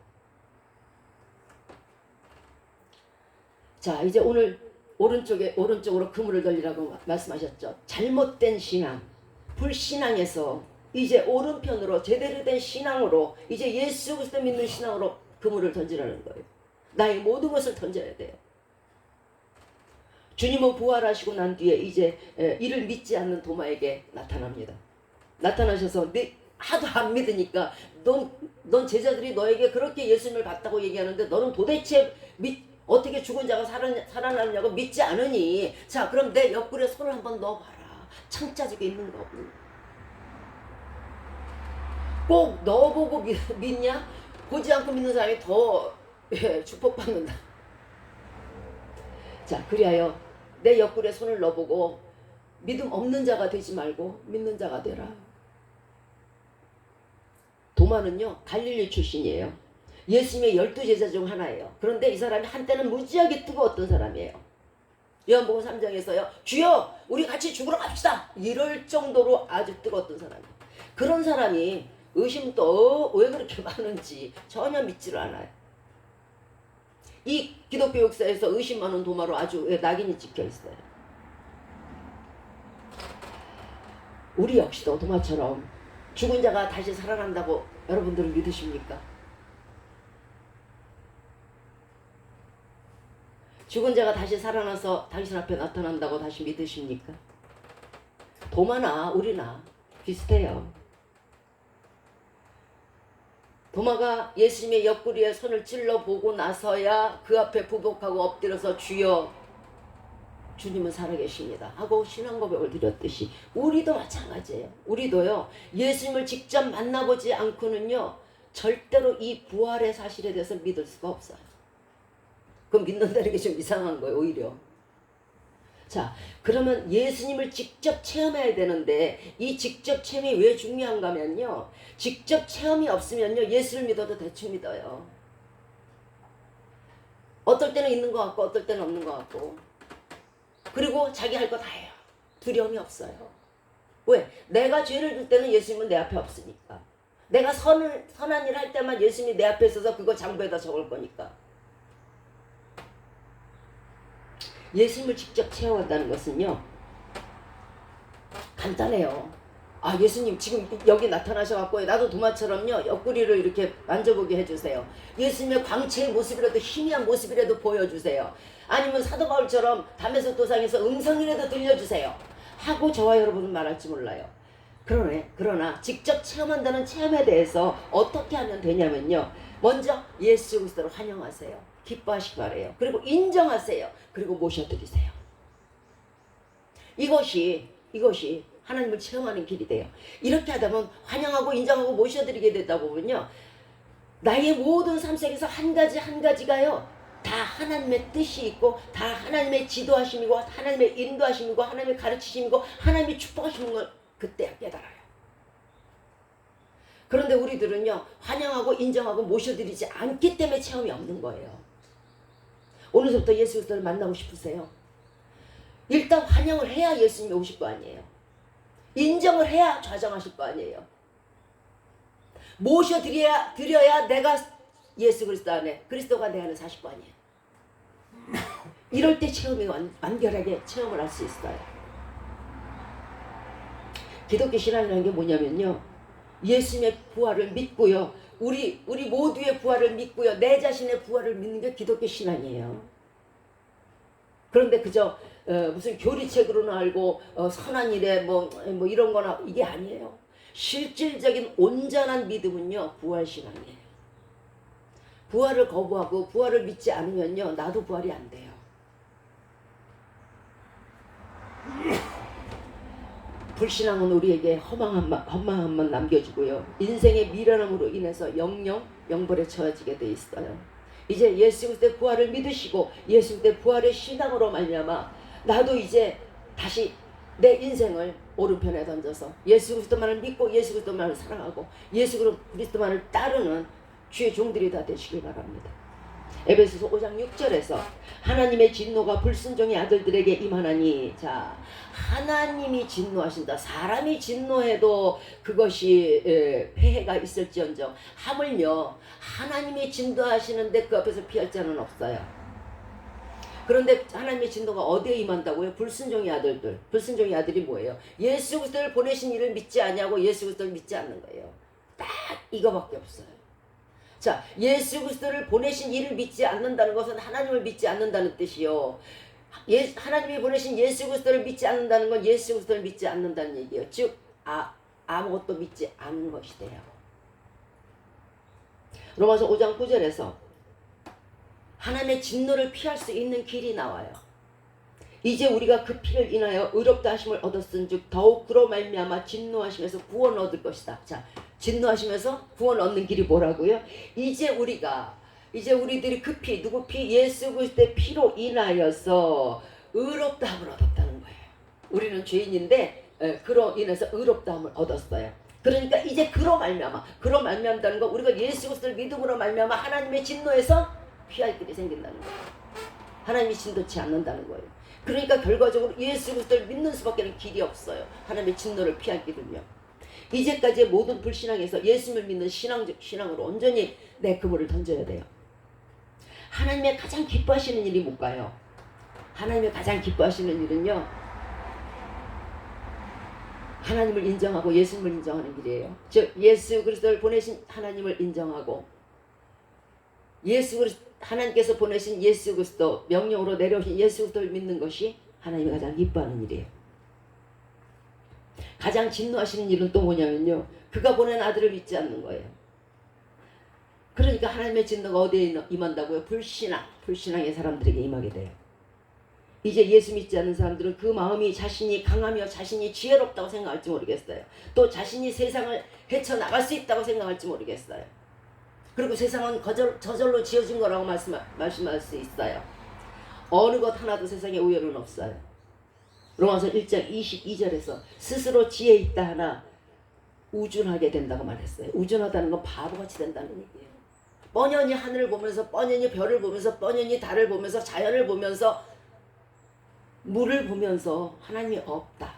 자, 이제 오늘 오른쪽으로 그물을 돌리라고 말씀하셨죠. 잘못된 신앙, 불신앙에서 이제 오른편으로 제대로 된 신앙으로 이제 예수 그리스도 믿는 신앙으로 그물을 던지라는 거예요. 나의 모든 것을 던져야 돼요. 주님은 부활하시고 난 뒤에 이제 이를 믿지 않는 도마에게 나타납니다. 나타나셔서 하도 안 믿으니까 넌 제자들이 너에게 그렇게 예수님을 봤다고 얘기하는데 너는 도대체 어떻게 죽은 자가 살아나느냐고 믿지 않으니 자 그럼 내 옆구리에 손을 한번 넣어봐라. 창짜지게 있는 거 꼭 넣어보고 믿냐? 보지 않고 믿는 사람이 더 축복받는다. 자, 그리하여 내 옆구리에 손을 넣어보고 믿음 없는 자가 되지 말고 믿는 자가 되라. 도마는요 갈릴리 출신이에요. 예수님의 12제자 중 하나예요. 그런데 이 사람이 한때는 무지하게 뜨거웠던 사람이에요. 요한복음 3장에서요 주여 우리 같이 죽으러 갑시다 이럴 정도로 아주 뜨거웠던 사람이에요. 그런 사람이 의심도 왜 그렇게 많은지 전혀 믿지를 않아요. 이 기독교 역사에서 의심 많은 도마로 아주 낙인이 찍혀 있어요. 우리 역시도 도마처럼 죽은 자가 다시 살아난다고 여러분들은 믿으십니까? 죽은 자가 다시 살아나서 당신 앞에 나타난다고 다시 믿으십니까? 도마나 우리나 비슷해요. 도마가 예수님의 옆구리에 손을 찔러보고 나서야 그 앞에 부복하고 엎드려서 주여 주님은 살아계십니다 하고 신앙 고백을 드렸듯이 우리도 마찬가지예요. 우리도요 예수님을 직접 만나보지 않고는요 절대로 이 부활의 사실에 대해서 믿을 수가 없어요. 그럼 믿는다는 게 좀 이상한 거예요 오히려. 자, 그러면 예수님을 직접 체험해야 되는데 이 직접 체험이 왜 중요한가 하면요 직접 체험이 없으면요 예수를 믿어도 대충 믿어요. 어떨 때는 있는 것 같고 어떨 때는 없는 것 같고, 그리고 자기 할 거 다 해요. 두려움이 없어요. 왜? 내가 죄를 질 때는 예수님은 내 앞에 없으니까. 내가 선한 일 할 때만 예수님이 내 앞에 있어서 그거 장부에다 적을 거니까. 예수님을 직접 체험한다는 것은요 간단해요. 아 예수님 지금 여기 나타나셔갖고 나도 도마처럼요 옆구리를 이렇게 만져보게 해주세요. 예수님의 광채의 모습이라도 희미한 모습이라도 보여주세요. 아니면 사도 바울처럼 담에색 도상에서 음성이라도 들려주세요 하고 저와 여러분은 말할지 몰라요. 그러나 직접 체험한다는 체험에 대해서 어떻게 하면 되냐면요 먼저 예수 그리스도를 환영하세요. 기뻐하시기 바래요. 그리고 인정하세요. 그리고 모셔드리세요. 이것이 하나님을 체험하는 길이 돼요. 이렇게 하다 보면 환영하고 인정하고 모셔드리게 되다 보면요 나의 모든 삶 속에서 한 가지가요 다 하나님의 뜻이 있고 다 하나님의 지도하심이고 하나님의 인도하심이고 하나님의 가르치심이고 하나님의 축복하시는 걸 그때 깨달아요. 그런데 우리들은요 환영하고 인정하고 모셔드리지 않기 때문에 체험이 없는 거예요. 오늘부터 예수 그리스도를 만나고 싶으세요? 일단 환영을 해야 예수님이 오실 거 아니에요. 인정을 해야 좌정하실 거 아니에요. 모셔드려야 내가 예수 그리스도 안에 그리스도가 내 안에 사실 거 아니에요. 이럴 때 체험이 완결하게 체험을 할 수 있어요. 기독교 신앙이라는 게 뭐냐면요 예수님의 부활을 믿고요 우리 모두의 부활을 믿고요 내 자신의 부활을 믿는 게 기독교 신앙이에요. 그런데 그저 무슨 교리책으로나 알고 선한 일에 뭐 이런 거나 이게 아니에요. 실질적인 온전한 믿음은요 부활 신앙이에요. 부활을 거부하고 부활을 믿지 않으면요 나도 부활이 안 돼요. 불신앙은 우리에게 허망함만 남겨주고요 인생의 미련함으로 인해서 영영 영벌에 처해지게 돼 있어요. 이제 예수 그리스도의 부활을 믿으시고 예수 그리스도의 부활의 신앙으로 말미암아 나도 이제 다시 내 인생을 오른편에 던져서 예수 그리스도만을 믿고 예수 그리스도만을 사랑하고 예수 그리스도만을 따르는 주의 종들이 다 되시길 바랍니다. 에베소서 5장 6절에서 하나님의 진노가 불순종의 아들들에게 임하나니, 자 하나님이 진노하신다. 사람이 진노해도 그것이 폐해가 있을지언정 하물며 하나님이 진노하시는데 그 앞에서 피할 자는 없어요. 그런데 하나님의 진노가 어디에 임한다고요? 불순종의 아들들. 불순종의 아들이 뭐예요? 예수 그리스도를 보내신 이를 믿지 않냐고 예수 그리스도를 믿지 않는 거예요. 딱 이거밖에 없어요. 자, 예수 그리스도를 보내신 이를 믿지 않는다는 것은 하나님을 믿지 않는다는 뜻이요. 하나님이 보내신 예수 그리스도를 믿지 않는다는 건 예수 그리스도를 믿지 않는다는 얘기예요. 즉 아무것도 믿지 않는 것이 돼요. 로마서 5장 9절에서 하나님의 진노를 피할 수 있는 길이 나와요. 이제 우리가 그 피를 인하여 의롭다 하심을 얻었은즉 더욱 그로 말미암아 진노하심에서 구원 얻을 것이다. 자, 진노하시면서 구원 얻는 길이 뭐라고요? 이제 우리가 이제 우리들이 그 피, 누구 피? 예수 그리스도의 피로 인하여서 의롭다함을 얻었다는 거예요. 우리는 죄인인데 그로 인해서 의롭다함을 얻었어요. 그러니까 이제 그로 말미암다는 거, 우리가 예수 그리스도를 믿음으로 말미암아 하나님의 진노에서 피할 길이 생긴다는 거예요. 하나님이 진도치 않는다는 거예요. 그러니까 결과적으로 예수 그리스도를 믿는 수밖에 길이 없어요. 하나님의 진노를 피할 길은요. 이제까지의 모든 불신앙에서 예수를 믿는 신앙으로 온전히 내 그물을 던져야 돼요. 하나님의 가장 기뻐하시는 일이 뭘까요? 하나님의 가장 기뻐하시는 일은요, 하나님을 인정하고 예수님을 인정하는 일이에요. 즉 예수 그리스도를 보내신 하나님을 인정하고 하나님께서 보내신 예수 그리스도, 명령으로 내려오신 예수 그리스도를 믿는 것이 하나님이 가장 기뻐하는 일이에요. 가장 진노하시는 일은 또 뭐냐면요, 그가 보낸 아들을 믿지 않는 거예요. 그러니까 하나님의 진노가 어디에 임한다고요? 불신앙의 사람들에게 임하게 돼요. 이제 예수 믿지 않는 사람들은 그 마음이 자신이 강하며 자신이 지혜롭다고 생각할지 모르겠어요. 또 자신이 세상을 헤쳐나갈 수 있다고 생각할지 모르겠어요. 그리고 세상은 저절로 지어진 거라고 말씀할 수 있어요. 어느 것 하나도 세상에 우연은 없어요. 로마서 1장 22절에서 스스로 지혜 있다 하나 우준하게 된다고 말했어요. 우준하다는 건 바보같이 된다는 얘기예요. 뻔연히 하늘을 보면서, 뻔연히 별을 보면서, 뻔연히 달을 보면서, 자연을 보면서, 물을 보면서 하나님이 없다.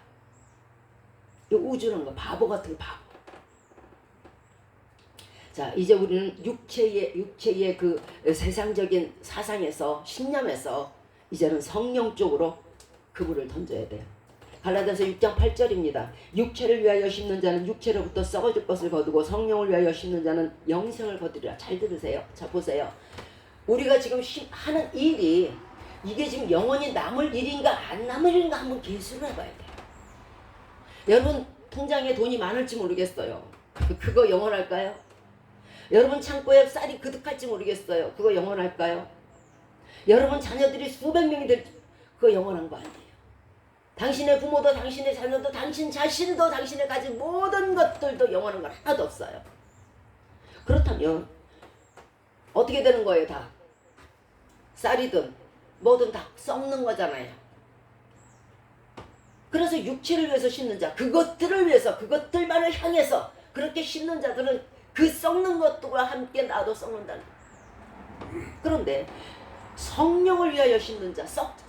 이 우준한 거, 바보 같은 바보. 자, 이제 우리는 육체의 그 세상적인 사상에서, 신념에서 이제는 성령 쪽으로 그물을 던져야 돼요. 갈라디아서 6장 8절입니다. 육체를 위하여 심는 자는 육체로부터 썩어질 것을 거두고 성령을 위하여 심는 자는 영생을 거두리라. 잘 들으세요. 자, 보세요. 우리가 지금 하는 일이 이게 지금 영원히 남을 일인가 안 남을 일인가 한번 계수를 해봐야 돼요. 여러분 통장에 돈이 많을지 모르겠어요. 그거 영원할까요? 여러분 창고에 쌀이 그득할지 모르겠어요. 그거 영원할까요? 여러분 자녀들이 수백 명이 될지, 그거 영원한 거 아니에요. 당신의 부모도, 당신의 자녀도, 당신 자신도, 당신의 가진 모든 것들도 영원한 건 하나도 없어요. 그렇다면 어떻게 되는 거예요? 다 쌀이든 뭐든 다 썩는 거잖아요. 그래서 육체를 위해서 심는 자, 그것들을 위해서, 그것들만을 향해서 그렇게 심는 자들은 그 썩는 것들과 함께 나도 썩는다는 거예요. 그런데 성령을 위하여 심는 자,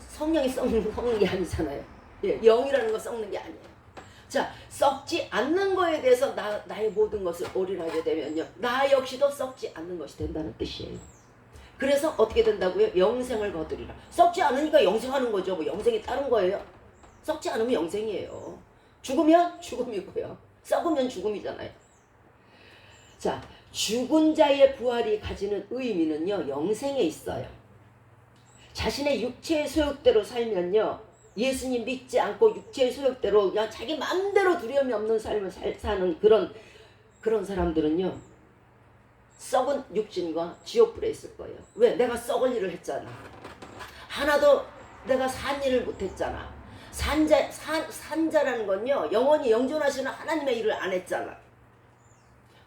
성령이 썩는 게 아니잖아요. 예, 영이라는 거 썩는 게 아니에요. 자, 썩지 않는 거에 대해서 나의 모든 것을 올인하게 되면요, 나 역시도 썩지 않는 것이 된다는 뜻이에요. 그래서 어떻게 된다고요? 영생을 거두리라. 썩지 않으니까 영생하는 거죠. 뭐 영생이 다른 거예요? 썩지 않으면 영생이에요. 죽으면 죽음이고요. 썩으면 죽음이잖아요. 자, 죽은 자의 부활이 가지는 의미는요, 영생에 있어요. 자신의 육체의 소욕대로 살면요, 예수님 믿지 않고 육체의 소욕대로 그냥 자기 마음대로 두려움이 없는 삶을 사는 그런 사람들은요, 썩은 육신과 지옥불에 있을 거예요. 왜? 내가 썩을 일을 했잖아. 하나도 내가 산 일을 못했잖아. 산자라는 건요, 영원히 영존하시는 하나님의 일을 안 했잖아.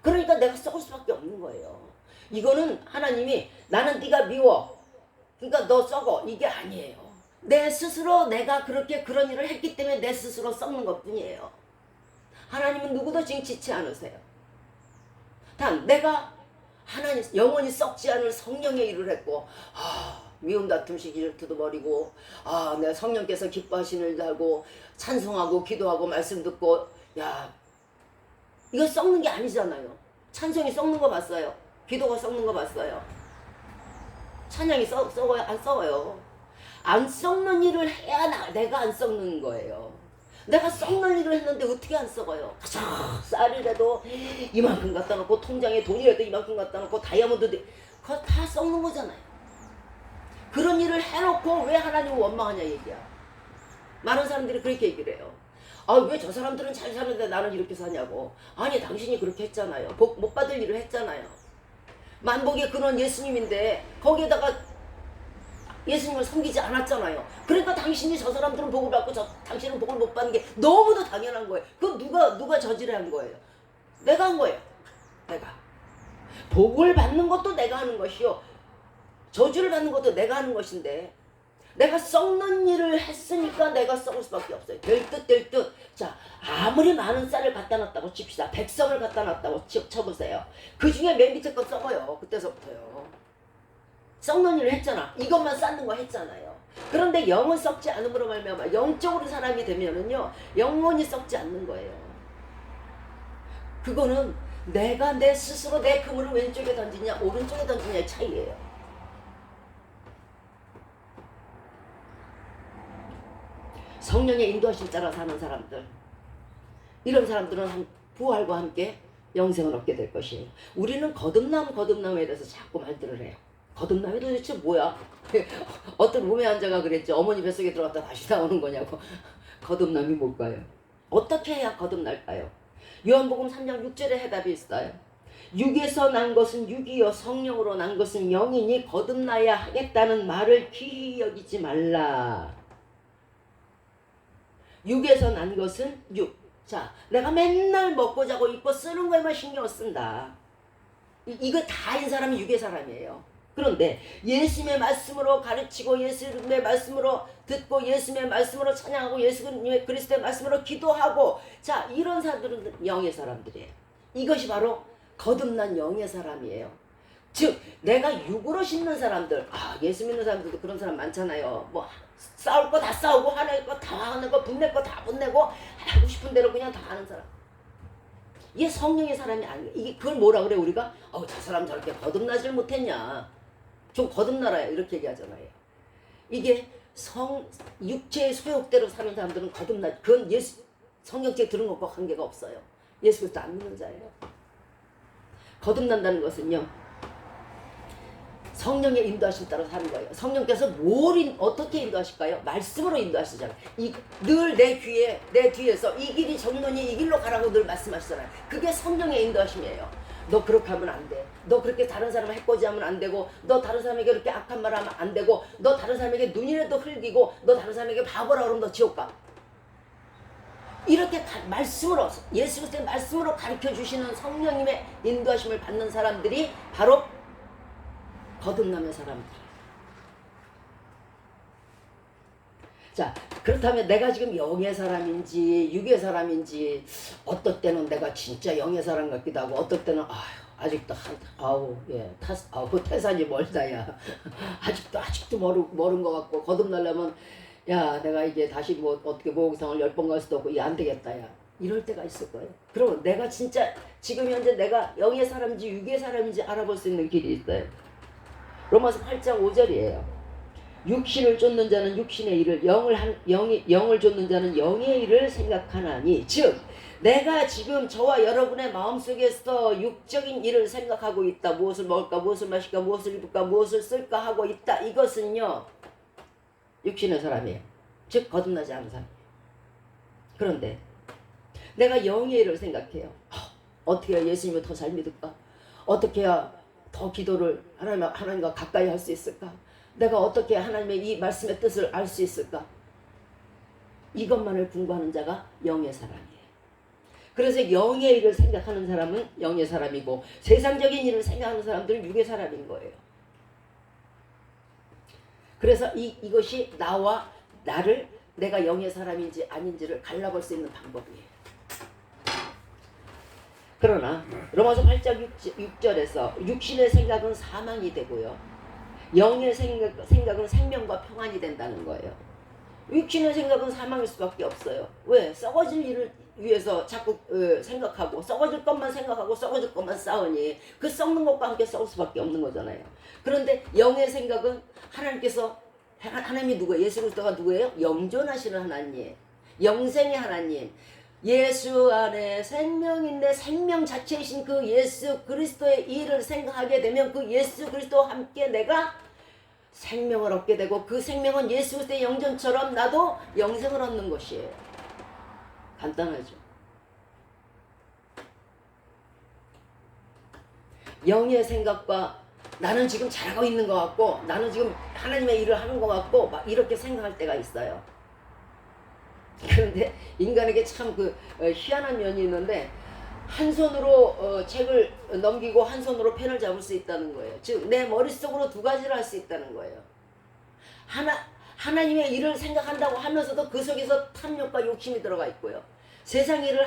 그러니까 내가 썩을 수밖에 없는 거예요. 이거는 하나님이 나는 네가 미워, 그러니까 너 썩어, 이게 아니에요. 내 스스로 내가 그런 일을 했기 때문에 내 스스로 썩는 것 뿐이에요. 하나님은 누구도 징치지 않으세요. 단 내가 하나님 영원히 썩지 않을 성령의 일을 했고, 미움 다툼 시기를 두어버리고, 내가 성령께서 기뻐하시는 일도 하고 찬송하고 기도하고 말씀 듣고, 야, 이거 썩는 게 아니잖아요. 찬송이 썩는 거 봤어요? 기도가 썩는 거 봤어요? 찬양이 썩어요? 안 썩어요. 안 썩는 일을 해야 내가 안 썩는 거예요. 내가 썩는 일을 했는데 어떻게 안 썩어요? 쌀이라도 이만큼 갖다 놓고, 통장에 돈이라도 이만큼 갖다 놓고, 다이아몬드도, 그거 다 썩는 거잖아요. 그런 일을 해놓고 왜 하나님을 원망하냐 얘기야. 많은 사람들이 그렇게 얘기를 해요. 왜 저 사람들은 잘 사는데 나는 이렇게 사냐고. 아니, 당신이 그렇게 했잖아요. 복 못 받을 일을 했잖아요. 만복의 근원 예수님인데 거기에다가 예수님을 섬기지 않았잖아요. 그러니까 당신이 저 사람들은 복을 받고 당신은 복을 못 받는 게 너무도 당연한 거예요. 그거 누가 저지른 거예요? 내가 한 거예요. 내가. 복을 받는 것도 내가 하는 것이요, 저주를 받는 것도 내가 하는 것인데 내가 썩는 일을 했으니까 내가 썩을 수밖에 없어요. 될 듯 될 듯. 자, 아무리 많은 쌀을 갖다 놨다고 칩시다. 100석을 갖다 놨다고 쳐보세요. 그 중에 맨 밑에 거 썩어요. 그때서부터요. 썩는 일을 했잖아. 이것만 쌓는 거 했잖아요. 그런데 영은 썩지 않음으로 말미암아 영적으로 사람이 되면은요, 영혼이 썩지 않는 거예요. 그거는 내가 내 스스로 내 그물을 왼쪽에 던지냐 오른쪽에 던지냐의 차이예요. 성령의 인도하심 따라 사는 사람들, 이런 사람들은 부활과 함께 영생을 얻게 될 것이에요. 우리는 거듭남에 대해서 자꾸 말들을 해요. 거듭남이 도대체 뭐야? 어떤 몸의 환자가 그랬죠. 어머니 뱃속에 들어갔다 다시 나오는 거냐고. 거듭남이 뭘까요? 어떻게 해야 거듭날까요? 요한복음 3장 6절에 해답이 있어요. 육에서 난 것은 육이요 성령으로 난 것은 영이니 거듭나야 하겠다는 말을 귀히 여기지 말라. 육에서 난 것은 육. 자, 내가 맨날 먹고 자고 입고 쓰는 거에만 신경 쓴다. 이거 다인 사람이 육의 사람이에요. 그런데 예수님의 말씀으로 가르치고 예수님의 말씀으로 듣고 예수님의 말씀으로 찬양하고 예수님의 그리스도의 말씀으로 기도하고, 자, 이런 사람들은 영의 사람들이에요. 이것이 바로 거듭난 영의 사람이에요. 즉 내가 육으로 심는 사람들, 예수 믿는 사람들도 그런 사람 많잖아요. 뭐 싸울 거 다 싸우고 화낼 거 다 화내고 분낼 거 다 분내고 하고 싶은 대로 그냥 다 하는 사람. 이게 성령의 사람이 아니에요. 이게 그걸 뭐라 그래 우리가? 저 사람 저렇게 거듭나질 못했냐. 좀 거듭나라 이렇게 얘기하잖아요. 이게 육체의 소욕대로 사는 사람들은 그건 예수 성경책 들은 것과 관계가 없어요. 예수 그리스도 안 믿는 자예요. 거듭난다는 것은요, 성령의 인도하심 따라 사는 거예요. 성령께서 어떻게 인도하실까요? 말씀으로 인도하시잖아요. 늘 내 뒤에서 이 길이 정론이 이 길로 가라고 늘 말씀하시잖아요. 그게 성령의 인도하심이에요. 너 그렇게 하면 안 돼. 너 그렇게 다른 사람을 해코지하면 안 되고, 너 다른 사람에게 그렇게 악한 말 하면 안 되고, 너 다른 사람에게 눈이라도 흘기고, 너 다른 사람에게 바보라 그러면 너 지옥 가. 이렇게 말씀으로, 예수 그리스도의 말씀으로 가르쳐 주시는 성령님의 인도하심을 받는 사람들이 바로 거듭남의 사람들. 자, 그렇다면 내가 지금 영의 사람인지 육의 사람인지, 어떨 때는 내가 진짜 영의 사람 같기도 하고, 어떨 때는 아직도 그 태산이 멀다 야. 아직도 멀은 것 같고, 거듭나려면 야 내가 이게 다시 뭐 어떻게 모국상을 10번 갈 수도 없고 이게 안 되겠다 야. 이럴 때가 있을 거예요. 그러면 내가 진짜 지금 현재 내가 영의 사람인지 육의 사람인지 알아볼 수 있는 길이 있어요. 로마서 8장 5절이에요. 육신을 쫓는 자는 육신의 일을, 영을 쫓는 자는 영의 일을 생각하나니, 즉 내가 지금 저와 여러분의 마음속에서 육적인 일을 생각하고 있다. 무엇을 먹을까, 무엇을 마실까, 무엇을 입을까, 무엇을 쓸까 하고 있다. 이것은요 육신의 사람이에요. 즉 거듭나지 않은 사람. 그런데 내가 영의 일을 생각해요. 어떻게 해야 예수님을 더 잘 믿을까? 어떻게 해야 더 기도를 하나님과 가까이 할 수 있을까? 내가 어떻게 하나님의 이 말씀의 뜻을 알 수 있을까? 이것만을 궁구하는 자가 영의 사람이에요. 그래서 영의 일을 생각하는 사람은 영의 사람이고, 세상적인 일을 생각하는 사람들은 육의 사람인 거예요. 그래서 이것이 나를 내가 영의 사람인지 아닌지를 갈라볼 수 있는 방법이에요. 그러나 로마서 8장 6절에서 육신의 생각은 사망이 되고요, 영의 생각은 생명과 평안이 된다는 거예요. 육신의 생각은 사망일 수밖에 없어요. 왜? 썩어질 일을 위해서 자꾸 생각하고, 썩어질 것만 생각하고 썩어질 것만 싸우니 그 썩는 것과 함께 썩을 수밖에 없는 거잖아요. 그런데 영의 생각은 하나님이 누구예요? 예수 그리스도가 누구예요? 영존하시는 하나님, 영생의 하나님, 예수 안에 생명인데 생명 자체이신 그 예수 그리스도의 일을 생각하게 되면 그 예수 그리스도와 함께 내가 생명을 얻게 되고, 그 생명은 예수 그리스도의 영존처럼 나도 영생을 얻는 것이에요. 간단하죠. 영의 생각과 나는 지금 잘하고 있는 것 같고, 나는 지금 하나님의 일을 하는 것 같고, 막 이렇게 생각할 때가 있어요. 그런데 인간에게 참 희한한 면이 있는데, 한 손으로 책을 넘기고 한 손으로 펜을 잡을 수 있다는 거예요. 즉 내 머릿속으로 두 가지를 할 수 있다는 거예요. 하나님의 일을 생각한다고 하면서도 그 속에서 탐욕과 욕심이 들어가 있고요. 세상 일을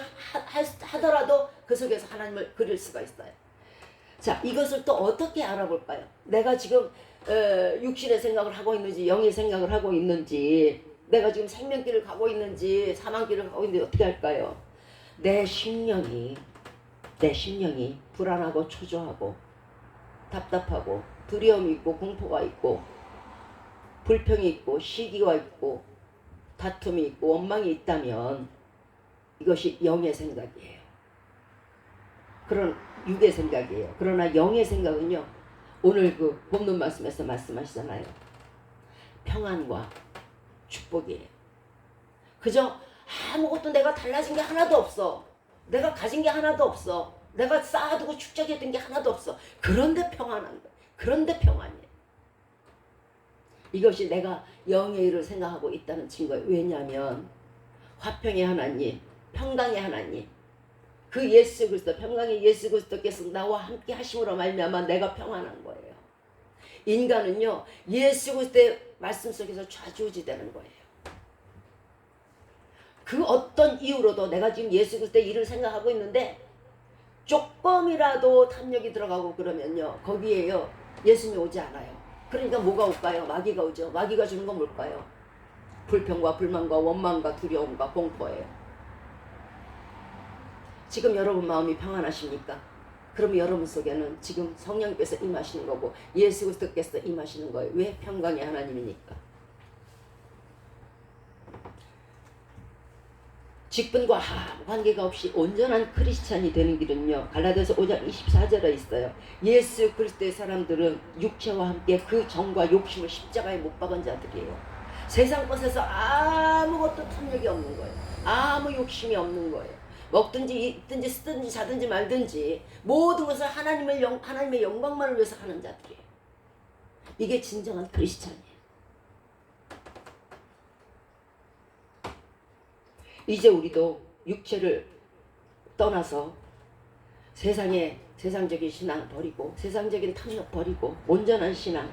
하더라도 그 속에서 하나님을 그릴 수가 있어요. 자, 이것을 또 어떻게 알아볼까요? 내가 지금 육신의 생각을 하고 있는지 영의 생각을 하고 있는지, 내가 지금 생명길을 가고 있는지 사망길을 가고 있는지 어떻게 할까요? 내 심령이 불안하고 초조하고 답답하고 두려움이 있고 공포가 있고 불평이 있고 시기가 있고 다툼이 있고 원망이 있다면 이것이 영의 생각이에요. 그런 육의 생각이에요. 그러나 영의 생각은요, 오늘 그 본문 말씀에서 말씀하시잖아요. 평안과 축복이에요. 그저 아무것도 내가 달라진 게 하나도 없어. 내가 가진 게 하나도 없어. 내가 쌓아두고 축적했던 게 하나도 없어. 그런데 평안한 거예요. 그런데 평안이에요. 이것이 내가 영의 일을 생각하고 있다는 증거예요. 왜냐하면 화평의 하나님, 평강의 하나님, 그 예수 그리스도, 평강의 예수 그리스도께서 나와 함께 하심으로 말미암아 내가 평안한 거예요. 인간은요, 예수 그리스도의 말씀 속에서 좌지우지되는 거예요. 그 어떤 이유로도 내가 지금 예수 그리스도의 일을 생각하고 있는데 조금이라도 탐욕이 들어가고 그러면요, 거기에요 예수님이 오지 않아요. 그러니까 뭐가 올까요? 마귀가 오죠. 마귀가 주는 건 뭘까요? 불평과 불만과 원망과 두려움과 공포예요. 지금 여러분 마음이 평안하십니까? 그럼 여러분 속에는 지금 성령께서 임하시는 거고 예수 그리스도께서 임하시는 거예요. 왜? 평강의 하나님이니까. 직분과 아무 관계가 없이 온전한 크리스찬이 되는 길은요, 갈라디아서 5장 24절에 있어요. 예수 그리스도의 사람들은 육체와 함께 그 정과 욕심을 십자가에 못 박은 자들이에요. 세상 것에서 아무것도 탐욕이 없는 거예요. 아무 욕심이 없는 거예요. 먹든지 입든지 쓰든지 자든지 말든지 모든 것을 하나님의 영광만을 위해서 하는 자들이에요. 이게 진정한 크리스찬이에요. 이제 우리도 육체를 떠나서 세상적인 신앙 버리고 세상적인 탐욕 버리고 온전한 신앙,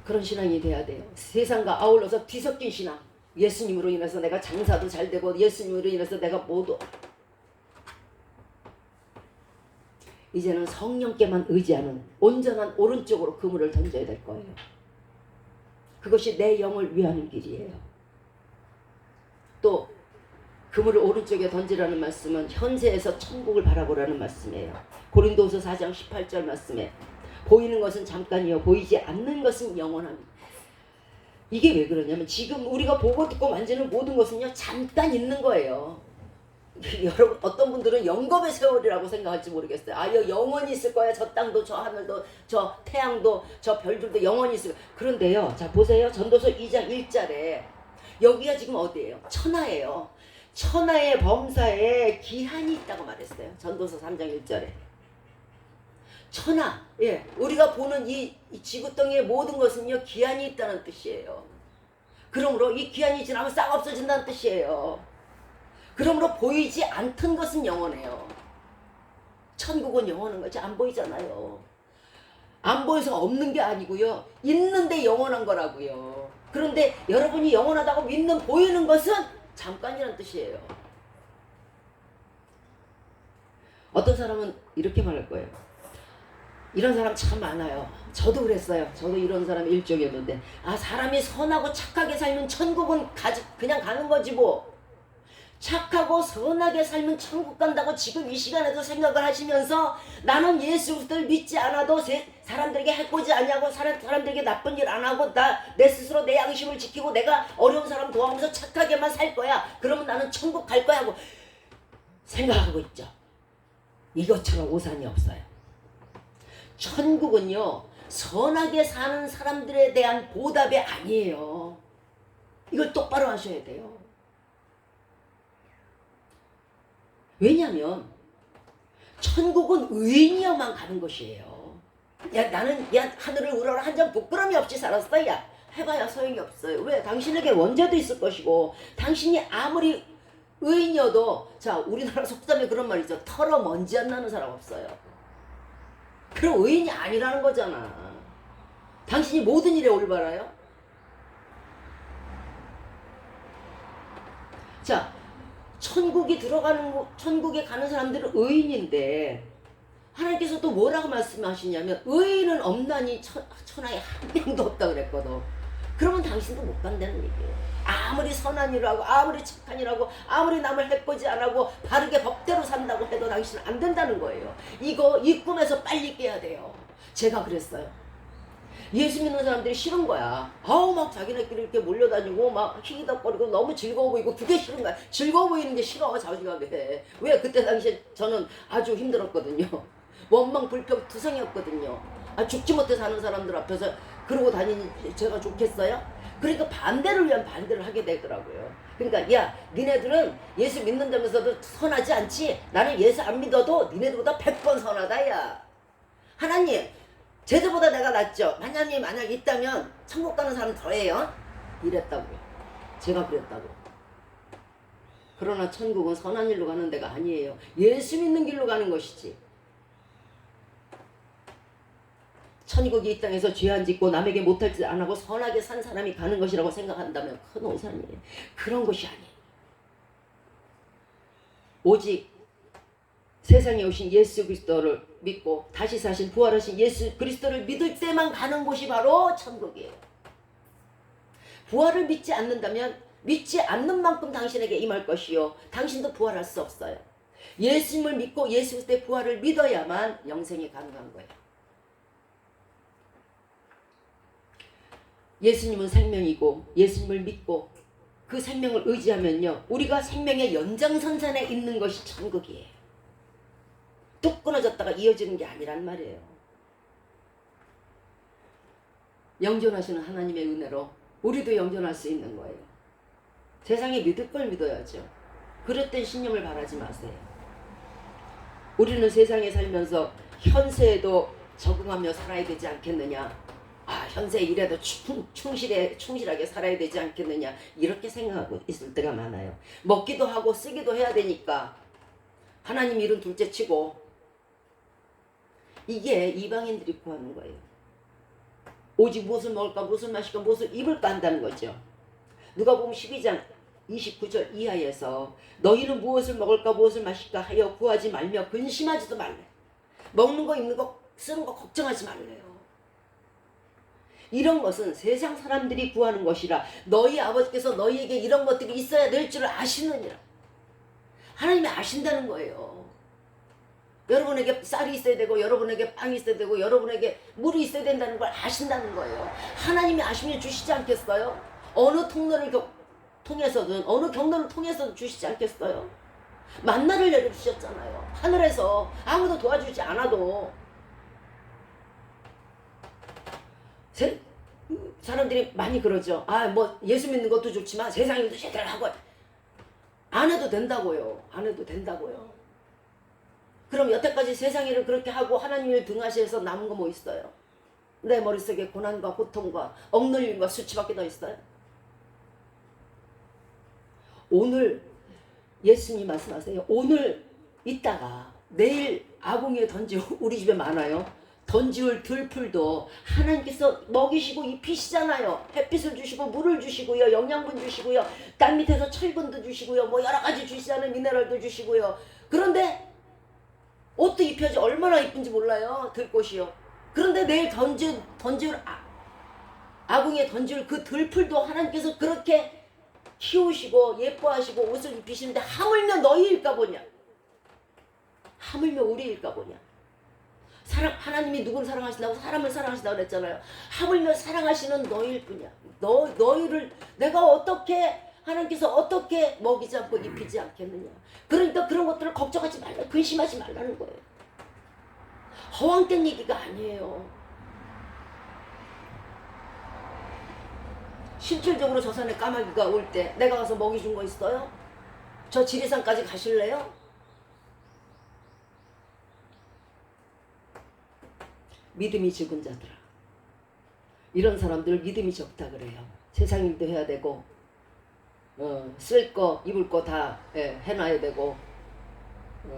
그런 신앙이 돼야 돼요. 세상과 아울러서 뒤섞인 신앙. 예수님으로 인해서 내가 장사도 잘 되고 예수님으로 인해서 내가 모두, 이제는 성령께만 의지하는 온전한 오른쪽으로 그물을 던져야 될 거예요. 그것이 내 영을 위하는 길이에요. 또 그물을 오른쪽에 던지라는 말씀은 현세에서 천국을 바라보라는 말씀이에요. 고린도후서 4장 18절 말씀에 보이는 것은 잠깐이요 보이지 않는 것은 영원합니다. 이게 왜 그러냐면 지금 우리가 보고 듣고 만지는 모든 것은요 잠깐 있는 거예요. 여러분, 어떤 분들은 영겁의 세월이라고 생각할지 모르겠어요. 영원히 있을 거야. 저 땅도 저 하늘도 저 태양도 저 별들도 영원히 있을 거야. 그런데요, 자 보세요. 전도서 2장 1절에 여기가 지금 어디예요? 천하예요. 천하의 범사에 기한이 있다고 말했어요. 전도서 3장 1절에. 천하, 예, 우리가 보는 이 지구덩이의 모든 것은요 기한이 있다는 뜻이에요. 그러므로 이 기한이 지나면 싹 없어진다는 뜻이에요. 그러므로 보이지 않던 것은 영원해요. 천국은 영원한 거지 안 보이잖아요. 안 보여서 없는 게 아니고요, 있는데 영원한 거라고요. 그런데 여러분이 영원하다고 믿는 보이는 것은 잠깐이라는 뜻이에요. 어떤 사람은 이렇게 말할 거예요. 이런 사람 참 많아요. 저도 그랬어요. 저도 이런 사람 일종이었는데, 사람이 선하고 착하게 살면 천국은 그냥 가는 거지 뭐. 착하고 선하게 살면 천국 간다고 지금 이 시간에도 생각을 하시면서 나는 예수 그리스도를 믿지 않아도 사람들에게 해코지 아니하고 사람들에게 나쁜 일 안 하고 내 스스로 내 양심을 지키고 내가 어려운 사람 도와하면서 착하게만 살 거야. 그러면 나는 천국 갈 거야 하고 생각하고 있죠. 이것처럼 오산이 없어요. 천국은요 선하게 사는 사람들에 대한 보답이 아니에요. 이걸 똑바로 하셔야 돼요. 왜냐하면 천국은 의인이어만 가는 것이에요. 나는 하늘을 우러러 한 점 부끄러움이 없이 살았어. 해봐야 소용이 없어요. 왜? 당신에게 원죄도 있을 것이고 당신이 아무리 의인이어도 자 우리나라 속담에 그런 말 있죠. 털어 먼지 안 나는 사람 없어요. 그럼 의인이 아니라는 거잖아. 당신이 모든 일에 올바라요? 자, 천국에 가는 사람들은 의인인데 하나님께서 또 뭐라고 말씀하시냐면 의인은 없나니 천하에 한 명도 없다 그랬거든. 그러면 당신도 못 간다는 얘기예요. 아무리 선한 일을 하고 아무리 착한 일을 하고 아무리 남을 해코지 안 하고 바르게 법대로 산다고 해도 당신은 안 된다는 거예요. 이 꿈에서 빨리 깨야 돼요. 제가 그랬어요. 예수 믿는 사람들이 싫은 거야. 아우 막 자기네끼리 이렇게 몰려다니고 막 희기덕거리고 너무 즐거워 보이고 그게 싫은 거야. 즐거워 보이는 게 싫어 자기가 왜 그때 당시에 저는 아주 힘들었거든요. 원망 불평 투성이었거든요. 죽지 못해 사는 사람들 앞에서 그러고 다니니 제가 좋겠어요? 그러니까 반대를 위한 반대를 하게 되더라고요. 그러니까 야 니네들은 예수 믿는다면서도 선하지 않지? 나는 예수 안 믿어도 니네들보다 100번 선하다 야. 하나님 제자보다 내가 낫죠. 하나님 만약 있다면 천국 가는 사람 더해요. 이랬다고요. 제가 그랬다고. 그러나 천국은 선한 일로 가는 데가 아니에요. 예수 믿는 길로 가는 것이지. 천국이 이 땅에서 죄 안 짓고 남에게 못할 짓 안 하고 선하게 산 사람이 가는 것이라고 생각한다면 큰 오산이에요. 그런 것이 아니에요. 오직 세상에 오신 예수 그리스도를 믿고 다시 사신 부활하신 예수 그리스도를 믿을 때만 가는 곳이 바로 천국이에요. 부활을 믿지 않는다면 믿지 않는 만큼 당신에게 임할 것이요 당신도 부활할 수 없어요. 예수님을 믿고 예수 그리스도의 부활을 믿어야만 영생이 가능한 거예요. 예수님은 생명이고 예수님을 믿고 그 생명을 의지하면요 우리가 생명의 연장선상에 있는 것이 천국이에요. 뚝 끊어졌다가 이어지는 게 아니란 말이에요. 영존하시는 하나님의 은혜로 우리도 영존할 수 있는 거예요. 세상에 믿을 걸 믿어야죠. 그릇된 신념을 바라지 마세요. 우리는 세상에 살면서 현세에도 적응하며 살아야 되지 않겠느냐. 현세 일에도 충실하게 살아야 되지 않겠느냐. 이렇게 생각하고 있을 때가 많아요. 먹기도 하고 쓰기도 해야 되니까 하나님 일은 둘째 치고 이게 이방인들이 구하는 거예요. 오직 무엇을 먹을까 무엇을 마실까 무엇을 입을까 한다는 거죠. 누가복음 12장 29절 이하에서 너희는 무엇을 먹을까 무엇을 마실까 하여 구하지 말며 근심하지도 말래. 먹는 거 입는 거 쓰는 거 걱정하지 말래요. 이런 것은 세상 사람들이 구하는 것이라 너희 아버지께서 너희에게 이런 것들이 있어야 될 줄 아시느니라. 하나님이 아신다는 거예요. 여러분에게 쌀이 있어야 되고 여러분에게 빵이 있어야 되고 여러분에게 물이 있어야 된다는 걸 아신다는 거예요. 하나님이 아시면 주시지 않겠어요? 어느 통로를 통해서든 어느 경로를 통해서든 주시지 않겠어요? 만나를 내려주셨잖아요. 하늘에서 아무도 도와주지 않아도. 사람들이 많이 그러죠. 뭐 예수 믿는 것도 좋지만 세상 일도 제대로 하고 안 해도 된다고요. 안 해도 된다고요. 그럼 여태까지 세상 일을 그렇게 하고 하나님 일 등하시에서 남은 거 뭐 있어요? 내 머릿속에 고난과 고통과 억눌림과 수치밖에 더 있어요? 오늘 예수님이 말씀하세요. 오늘 있다가 내일 아궁이에 우리 집에 많아요. 던지울 들풀도 하나님께서 먹이시고 입히시잖아요. 햇빛을 주시고 물을 주시고요. 영양분 주시고요. 땅 밑에서 철분도 주시고요. 뭐 여러 가지 주시잖아요. 미네랄도 주시고요. 그런데 옷도 입혀야지 얼마나 이쁜지 몰라요. 들꽃이요. 그런데 내일 던지울 아궁이에 던지울 그 들풀도 하나님께서 그렇게 키우시고 예뻐하시고 옷을 입히시는데 하물며 너희일까 보냐. 하물며 우리일까 보냐. 하나님이 누구를 사랑하신다고 사람을 사랑하신다고 그랬잖아요. 하물며 사랑하시는 너희일 뿐이야. 너희를 내가 어떻게 하나님께서 어떻게 먹이지 않고 입히지 않겠느냐. 그러니까 그런 것들을 걱정하지 말라. 근심하지 말라는 거예요. 허황된 얘기가 아니에요. 실질적으로 저 산에 까마귀가 올 때 내가 가서 먹이 준 거 있어요? 저 지리산까지 가실래요? 믿음이 적은 자들아. 이런 사람들 믿음이 적다 그래요. 세상 일도 해야 되고 쓸 거 입을 거 다 해놔야 되고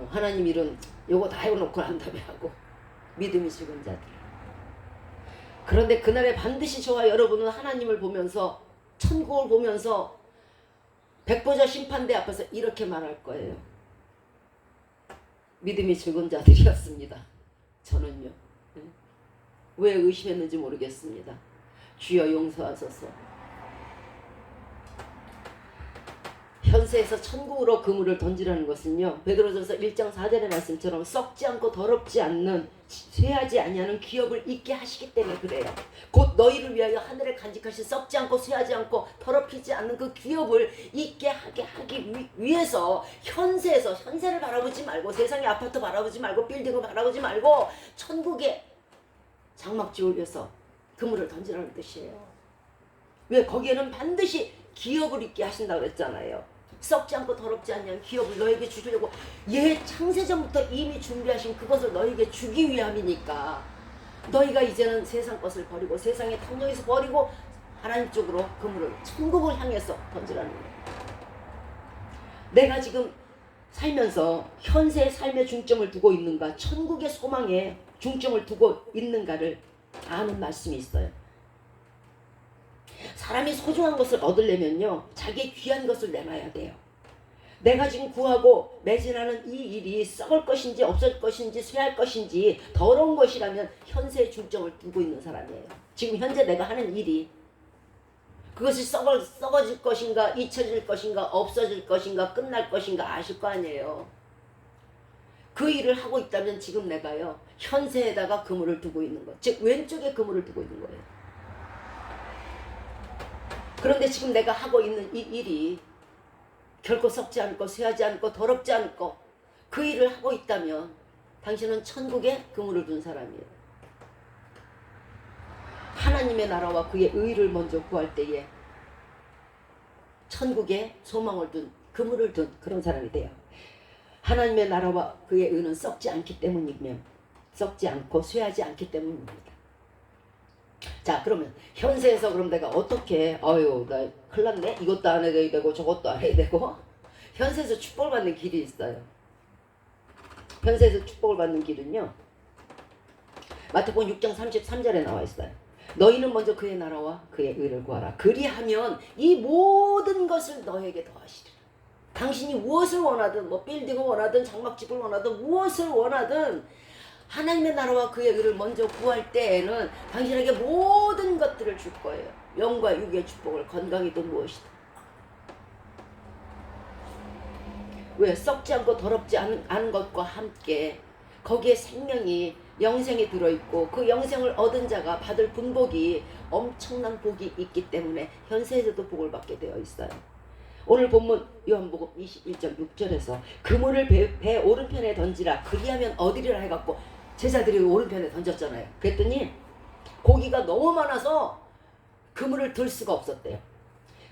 하나님 일은 요거 다 해놓고 난 다음에 하고 믿음이 죽은 자들. 그런데 그날에 반드시 저와 여러분은 하나님을 보면서 천국을 보면서 백보자 심판대 앞에서 이렇게 말할 거예요. 믿음이 죽은 자들이었습니다. 저는요. 왜 의심했는지 모르겠습니다. 주여 용서하소서. 현세에서 천국으로 그물을 던지라는 것은요, 베드로전서 1장 4절의 말씀처럼 썩지 않고 더럽지 않는, 쇠하지 아니하는 기업을 잊게 하시기 때문에 그래요. 곧 너희를 위하여 하늘에 간직하신 썩지 않고 쇠하지 않고 더럽히지 않는 그 기업을 잊게 하기 위해서 현세에서, 현세를 바라보지 말고 세상의 아파트 바라보지 말고 빌딩을 바라보지 말고 천국의 장막지 올려서 그물을 던지라는 뜻이에요. 왜? 거기에는 반드시 기업을 잊게 하신다고 그랬잖아요. 썩지 않고 더럽지 않냐는 기업을 너에게 주시려고 창세전부터 이미 준비하신 그것을 너에게 주기 위함이니까 너희가 이제는 세상 것을 버리고 세상의 탐정에서 버리고 하나님 쪽으로 그물을 천국을 향해서 던지라는 거예요. 내가 지금 살면서 현세의 삶에 중점을 두고 있는가, 천국의 소망에 중점을 두고 있는가를 아는 말씀이 있어요. 사람이 소중한 것을 얻으려면요, 자기의 귀한 것을 내놔야 돼요. 내가 지금 구하고 매진하는 이 일이 썩을 것인지 없을 것인지 쇠할 것인지 더러운 것이라면 현세에 중점을 두고 있는 사람이에요. 지금 현재 내가 하는 일이 그것이 썩어질 것인가, 잊혀질 것인가, 없어질 것인가, 끝날 것인가 아실 거 아니에요. 그 일을 하고 있다면 지금 내가요, 현세에다가 그물을 두고 있는 것, 즉 왼쪽에 그물을 두고 있는 거예요. 그런데 지금 내가 하고 있는 이 일이 결코 썩지 않고 쇠하지 않고 더럽지 않고 그 일을 하고 있다면 당신은 천국에 그물을 둔 사람이에요. 하나님의 나라와 그의 의를 먼저 구할 때에 천국에 소망을 둔, 그물을 둔 그런 사람이 돼요. 하나님의 나라와 그의 의는 썩지 않기 때문이며 썩지 않고 쇠하지 않기 때문입니다. 자, 그러면 현세에서 그럼 내가 어떻게 나 큰일 났네, 이것도 안 해야 되고 저것도 안 해야 되고. 현세에서 축복을 받는 길이 있어요. 현세에서 축복을 받는 길은요, 마태복음 6장 33절에 나와 있어요. 너희는 먼저 그의 나라와 그의 의를 구하라. 그리하면 이 모든 것을 너에게 더하시리라. 당신이 무엇을 원하든, 뭐 빌딩을 원하든 장막집을 원하든 무엇을 원하든 하나님의 나라와 그의 의를 먼저 구할 때에는 당신에게 모든 것들을 줄 거예요. 영과 육의 축복을, 건강이든 무엇이든. 왜? 썩지 않고 더럽지 않은 것과 함께 거기에 생명이, 영생이 들어있고 그 영생을 얻은 자가 받을 분복이, 엄청난 복이 있기 때문에 현세에서도 복을 받게 되어 있어요. 오늘 본문 요한복음 21장 6절에서 그물을 배 오른편에 던지라, 그리하면 얻으리라 해갖고 제자들이 오른편에 던졌잖아요. 그랬더니 고기가 너무 많아서 그물을 들 수가 없었대요.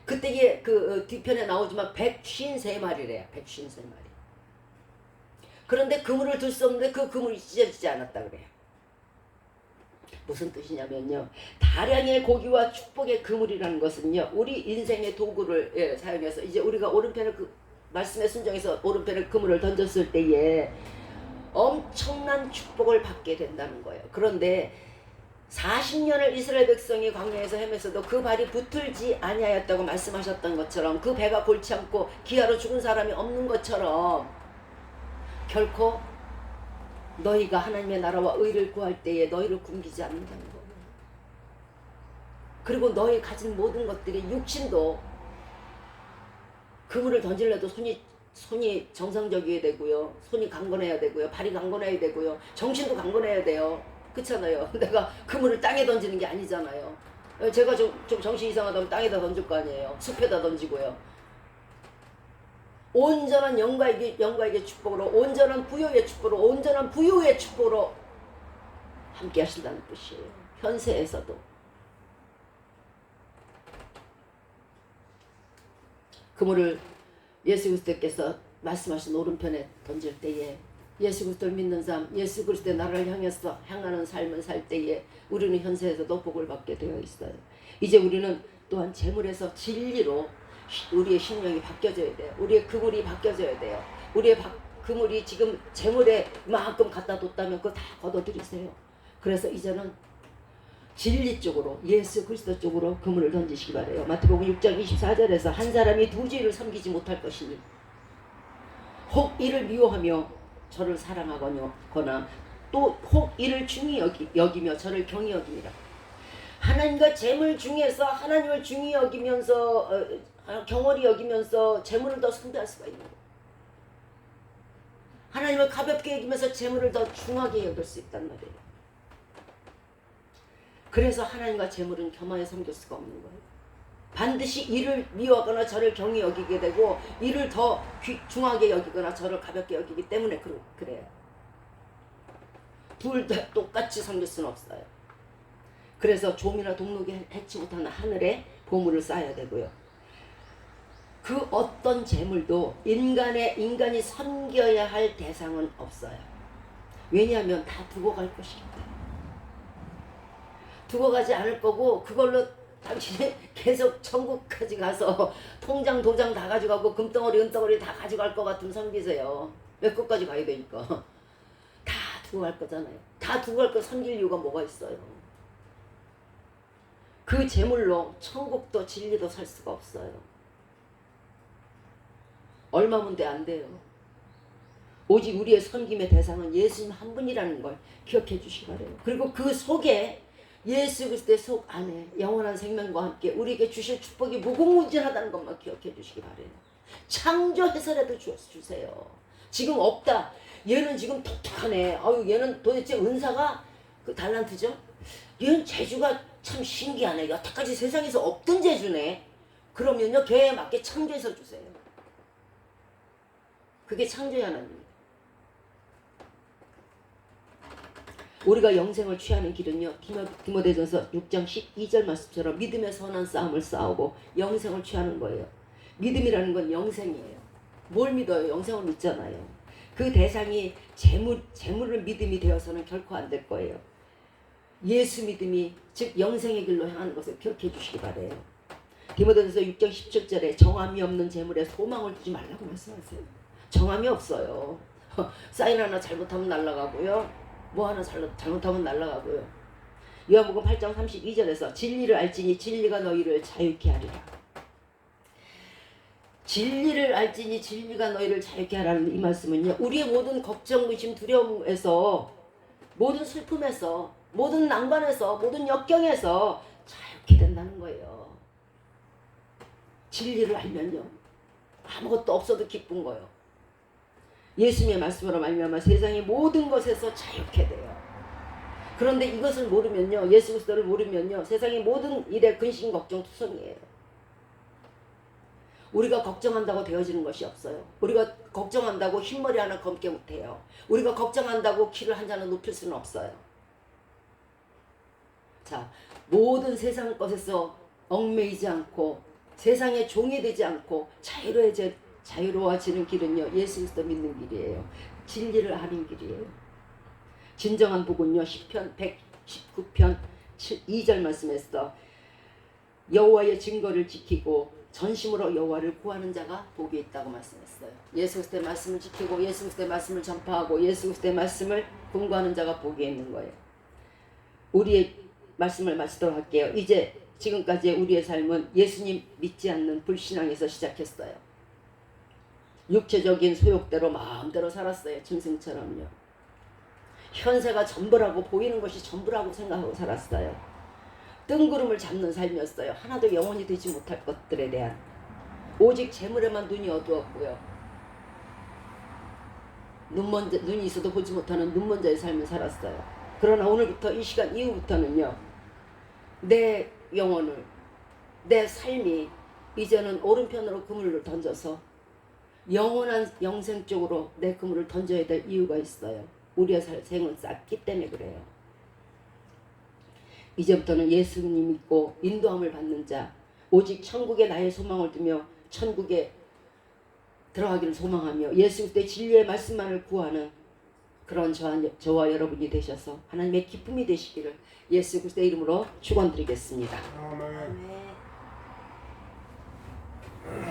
그때 그 뒤편에 나오지만 153마리래요. 153마리. 그런데 그물을 들 수 없는데 그 그물이 찢어지지 않았다 그래요. 무슨 뜻이냐면요, 다량의 고기와 축복의 그물이라는 것은요, 우리 인생의 도구를 사용해서 이제 우리가 오른편에 말씀에 순종해서 오른편에 그물을 던졌을 때에 엄청난 축복을 받게 된다는 거예요. 그런데 40년을 이스라엘 백성이 광야에서 헤매서도 그 발이 붙들지 아니하였다고 말씀하셨던 것처럼, 그 배가 골치 않고 기아로 죽은 사람이 없는 것처럼 결코 너희가 하나님의 나라와 의를 구할 때에 너희를 굶기지 않는다는 거예요. 그리고 너희 가진 모든 것들이, 육신도 그물을 던질래도 손이 정상적이어야 되고요, 손이 강건해야 되고요, 발이 강건해야 되고요, 정신도 강건해야 돼요. 그렇잖아요. 내가 그물을 땅에 던지는 게 아니잖아요. 제가 좀 정신 이상하다면 땅에다 던질 거 아니에요. 숲에다 던지고요. 온전한 영광의 축복으로, 온전한 부요의 축복으로, 온전한 부요의 축복으로 함께 하신다는 뜻이에요. 현세에서도. 그물을 예수 그리스도께서 말씀하신 오른편에 던질 때에 예수 그리스도를 믿는 삶, 예수 그리스도의 나라를 향해서 향하는 삶을 살 때에 우리는 현세에서도 복을 받게 되어 있어요. 이제 우리는 또한 재물에서 진리로 우리의 심령이 바뀌어져야 돼요. 우리의 그물이 바뀌어져야 돼요. 우리의 그물이 지금 재물에 만큼 갖다 뒀다면 그거 다 걷어들이세요. 그래서 이제는 진리 쪽으로 예수 그리스도 쪽으로 그물을 던지시기 바래요. 마태복음 6장 24절에서 한 사람이 두 주를 섬기지 못할 것이니 혹 이를 미워하며 저를 사랑하거나 또 혹 이를 중히 여기며 저를 경히 여김이라. 하나님과 재물 중에서 하나님을 중히 여기면서 경홀히 여기면서 재물을 더 숭배할 수가 있는 거예요. 하나님을 가볍게 여기면서 재물을 더 중하게 여길 수 있단 말이에요. 그래서 하나님과 재물은 겸하여 섬길 수가 없는 거예요. 반드시 이를 미워하거나 저를 경히 여기게 되고 이를 더 중하게 여기거나 저를 가볍게 여기기 때문에 그래요. 둘 다 똑같이 섬길 수는 없어요. 그래서 좀이나 동록이 해치 못하는 하늘에 보물을 쌓아야 되고요. 그 어떤 재물도 인간이 섬겨야 할 대상은 없어요. 왜냐하면 다 두고 갈 것이기 때문에. 두고 가지 않을 거고 그걸로 당신이 계속 천국까지 가서 통장 도장 다 가져가고 금덩어리 은덩어리 다 가져갈 것 같으면 섬기세요. 몇 곳까지 가야 되니까. 다 두고 갈 거잖아요. 다 두고 갈 거 섬길 이유가 뭐가 있어요. 그 재물로 천국도 진리도 살 수가 없어요. 얼마 문제 안 돼요. 오직 우리의 섬김의 대상은 예수님 한 분이라는 걸 기억해 주시기 바래요. 그리고 그 속에 예수 그리스도의 속 안에 영원한 생명과 함께 우리에게 주실 축복이 무궁무진하다는 것만 기억해 주시기 바래요. 창조해서라도 주세요. 지금 없다. 얘는 지금 독특하네. 아유 얘는 도대체 은사가 그 달란트죠. 얘는 재주가 참 신기하네. 여태까지 세상에서 없던 재주네. 그러면요 걔에 맞게 창조해서 주세요. 그게 창조의 하나님입니다. 우리가 영생을 취하는 길은요 디모데전서 6장 12절 말씀처럼 믿음의 선한 싸움을 싸우고 영생을 취하는 거예요. 믿음이라는 건 영생이에요. 뭘 믿어요? 영생을 믿잖아요. 그 대상이 재물을 믿음이 되어서는 결코 안 될 거예요. 예수 믿음이 즉 영생의 길로 향하는 것을 기억해 주시기 바래요. 디모데전서 6장 17절에 정함이 없는 재물에 소망을 두지 말라고 말씀하세요. 정함이 없어요. 사인 하나 잘못하면 날아가고요. 뭐 하나 잘못하면 날아가고요. 요한복음 8장 32절에서 진리를 알지니 진리가 너희를 자유케 하리라. 진리를 알지니 진리가 너희를 자유케 하라는 이 말씀은요. 우리의 모든 걱정, 의심, 두려움에서 모든 슬픔에서 모든 난관에서 모든 역경에서 자유케 된다는 거예요. 진리를 알면요. 아무것도 없어도 기쁜 거예요. 예수님의 말씀으로 말미암아 세상의 모든 것에서 자유케 돼요. 그런데 이것을 모르면요. 예수 그리스도를 모르면요. 세상의 모든 일에 근심 걱정 투성이에요. 우리가 걱정한다고 되어지는 것이 없어요. 우리가 걱정한다고 흰머리 하나 검게 못해요. 우리가 걱정한다고 키를 한 잔을 높일 수는 없어요. 자, 모든 세상 것에서 얽매이지 않고 세상의 종이 되지 않고 자유로워지는 길은요. 예수 그리스도 믿는 길이에요. 진리를 아는 길이에요. 진정한 복은요. 시편 119편 2절 말씀에서 여호와의 증거를 지키고 전심으로 여호와를 구하는 자가 복이 있다고 말씀했어요. 예수 그리스도의 말씀을 지키고 예수 그리스도의 말씀을 전파하고 예수 그리스도의 말씀을 공부하는 자가 복이 있는 거예요. 우리의 말씀을 마치도록 할게요. 이제 지금까지의 우리의 삶은 예수님 믿지 않는 불신앙에서 시작했어요. 육체적인 소욕대로 마음대로 살았어요. 짐승처럼요. 현세가 전부라고 보이는 것이 전부라고 생각하고 살았어요. 뜬구름을 잡는 삶이었어요. 하나도 영원히 되지 못할 것들에 대한 오직 재물에만 눈이 어두웠고요. 눈이 있어도 보지 못하는 눈먼 자의 삶을 살았어요. 그러나 오늘부터 이 시간 이후부터는요. 내 영혼을 내 삶이 이제는 오른편으로 그물을 던져서 영원한 영생 쪽으로 내 그물을 던져야 될 이유가 있어요. 우리의 생은 쌓기 때문에 그래요. 이제부터는 예수님 믿고 인도함을 받는 자 오직 천국에 나의 소망을 두며 천국에 들어가기를 소망하며 예수 그리스도의 진리의 말씀만을 구하는 그런 저와 여러분이 되셔서 하나님의 기쁨이 되시기를 예수 그리스도의 이름으로 축원드리겠습니다. 아멘. 아멘.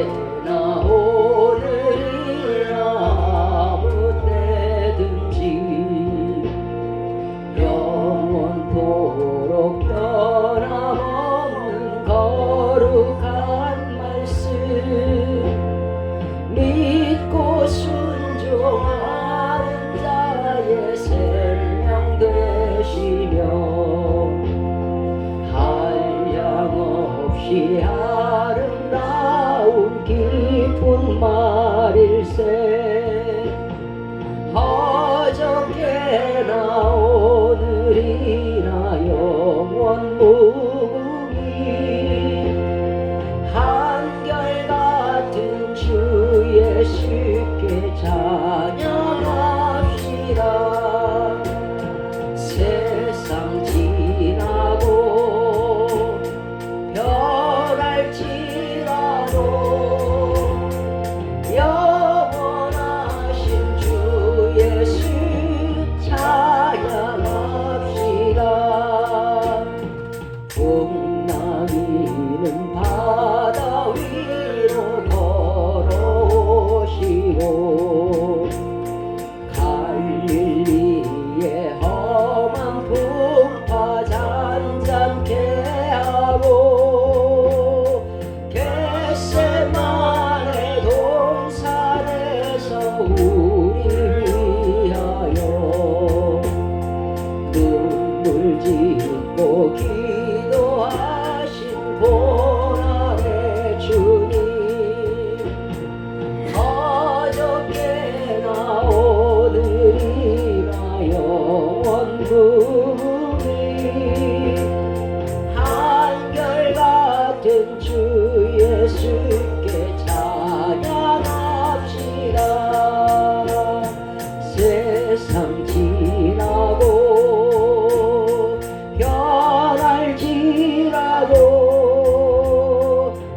어저께나 오늘이나 아무 때든지 영원토록 변함없는 거룩한 말씀 믿고 순종하는 자의 생명 되시며 한량없이 아름다운 기쁜 말일세 어저께나 오늘이나 영원 무궁히 한결같은 주 예수께 찬양합시다 세상 지나고 변할지라도 영원하신 주 예수 찬양합시다 풍랑이는 바다 위로 걸어오시고 갈릴리의 험한 풍파 잔잔케 하고 겟세마네 동산에서 우리 위하여 눈물 짓고 기도하신 보람의 주님 어저께나 오늘이나 영원 무궁히 한결같은 주 예수께 찬양합시다 세상 지나고 변할지라도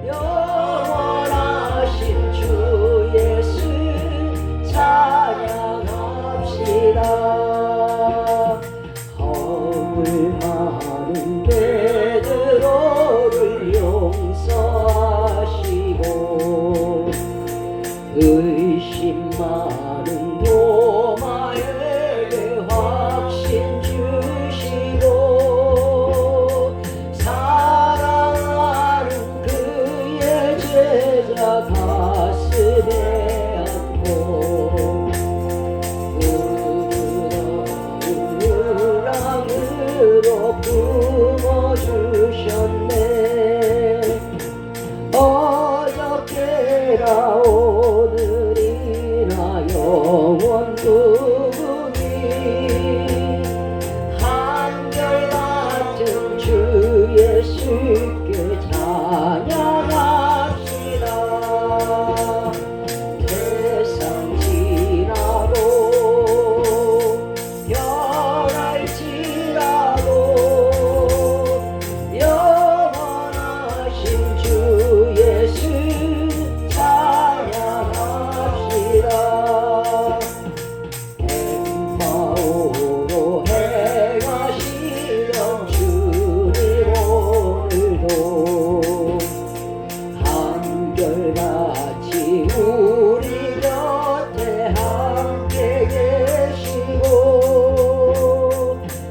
영원하신 주 예수 찬양합시다 허물 많은 베드로를 용서하시고 의심 많은 도마에게 확신 주시고 사랑하는 그의 제자 가슴에 안고 우랑으로 품어주셨네 어저께나 오늘이나 영원 무궁히 한결같은 주 예수께 찬양합시다 세상 지나고 변할지라도 영원하신 주 예수 찬양합시다 엠마오로 행하시던 주님 오늘도 한결같이 우리 곁에 함께 계시고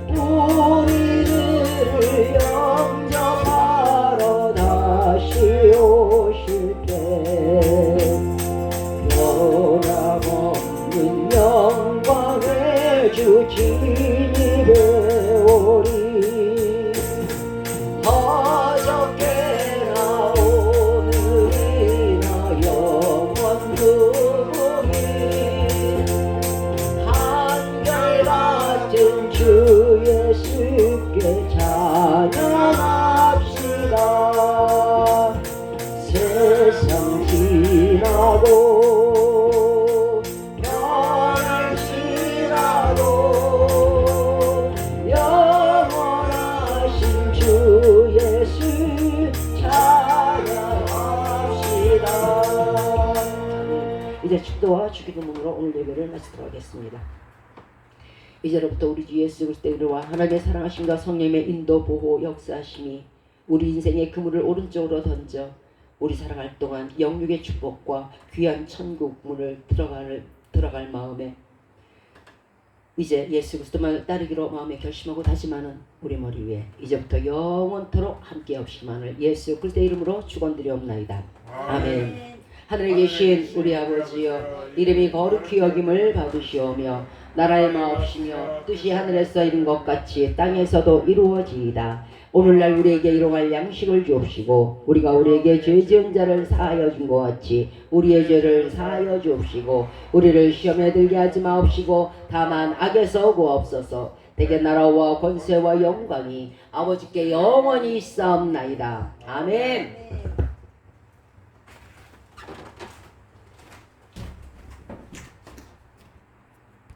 우리를 영접하러 다시 오실 때 변함없는 영광의 주 진이 되오리 어저께나 오늘이나 영원 무궁히 한결같은 주 예수께 찬양합시다 세상 지나고 변할지라도 영원하신 주 예수 찬양합시다 이제 축도와 주기도문으로 오늘 예배를 마치도록 하겠습니다. 이제로부터 우리 주 예수 그리스도의 은혜와 하나님의 사랑하심과 성령의 인도 보호 역사하심이 우리 인생의 그물을 오른쪽으로 던져 우리 살아갈 동안 영육의 축복과 귀한 천국 문을 들어갈 마음에 이제 예수 그리스도만 따르기로 마음에 결심하고 다짐하는 우리 머리 위에 이제부터 영원토록 함께 없시만을 예수 그리스도의 이름으로 축원드리옵나이다. 아멘. 하늘에 계신 우리 아버지여, 이름이 거룩히 여김을 받으시오며 나라의 마옵시며 뜻이 하늘에서 이룬 것 같이 땅에서도 이루어지이다. 오늘날 우리에게 일용할 양식을 주옵시고 우리가 우리에게 죄 지은 자를 사하여 준 것 같이 우리의 죄를 사하여 주옵시고 우리를 시험에 들게 하지 마옵시고 다만 악에서 구하옵소서. 대개 나라와 권세와 영광이 아버지께 영원히 있사옵나이다. 아멘.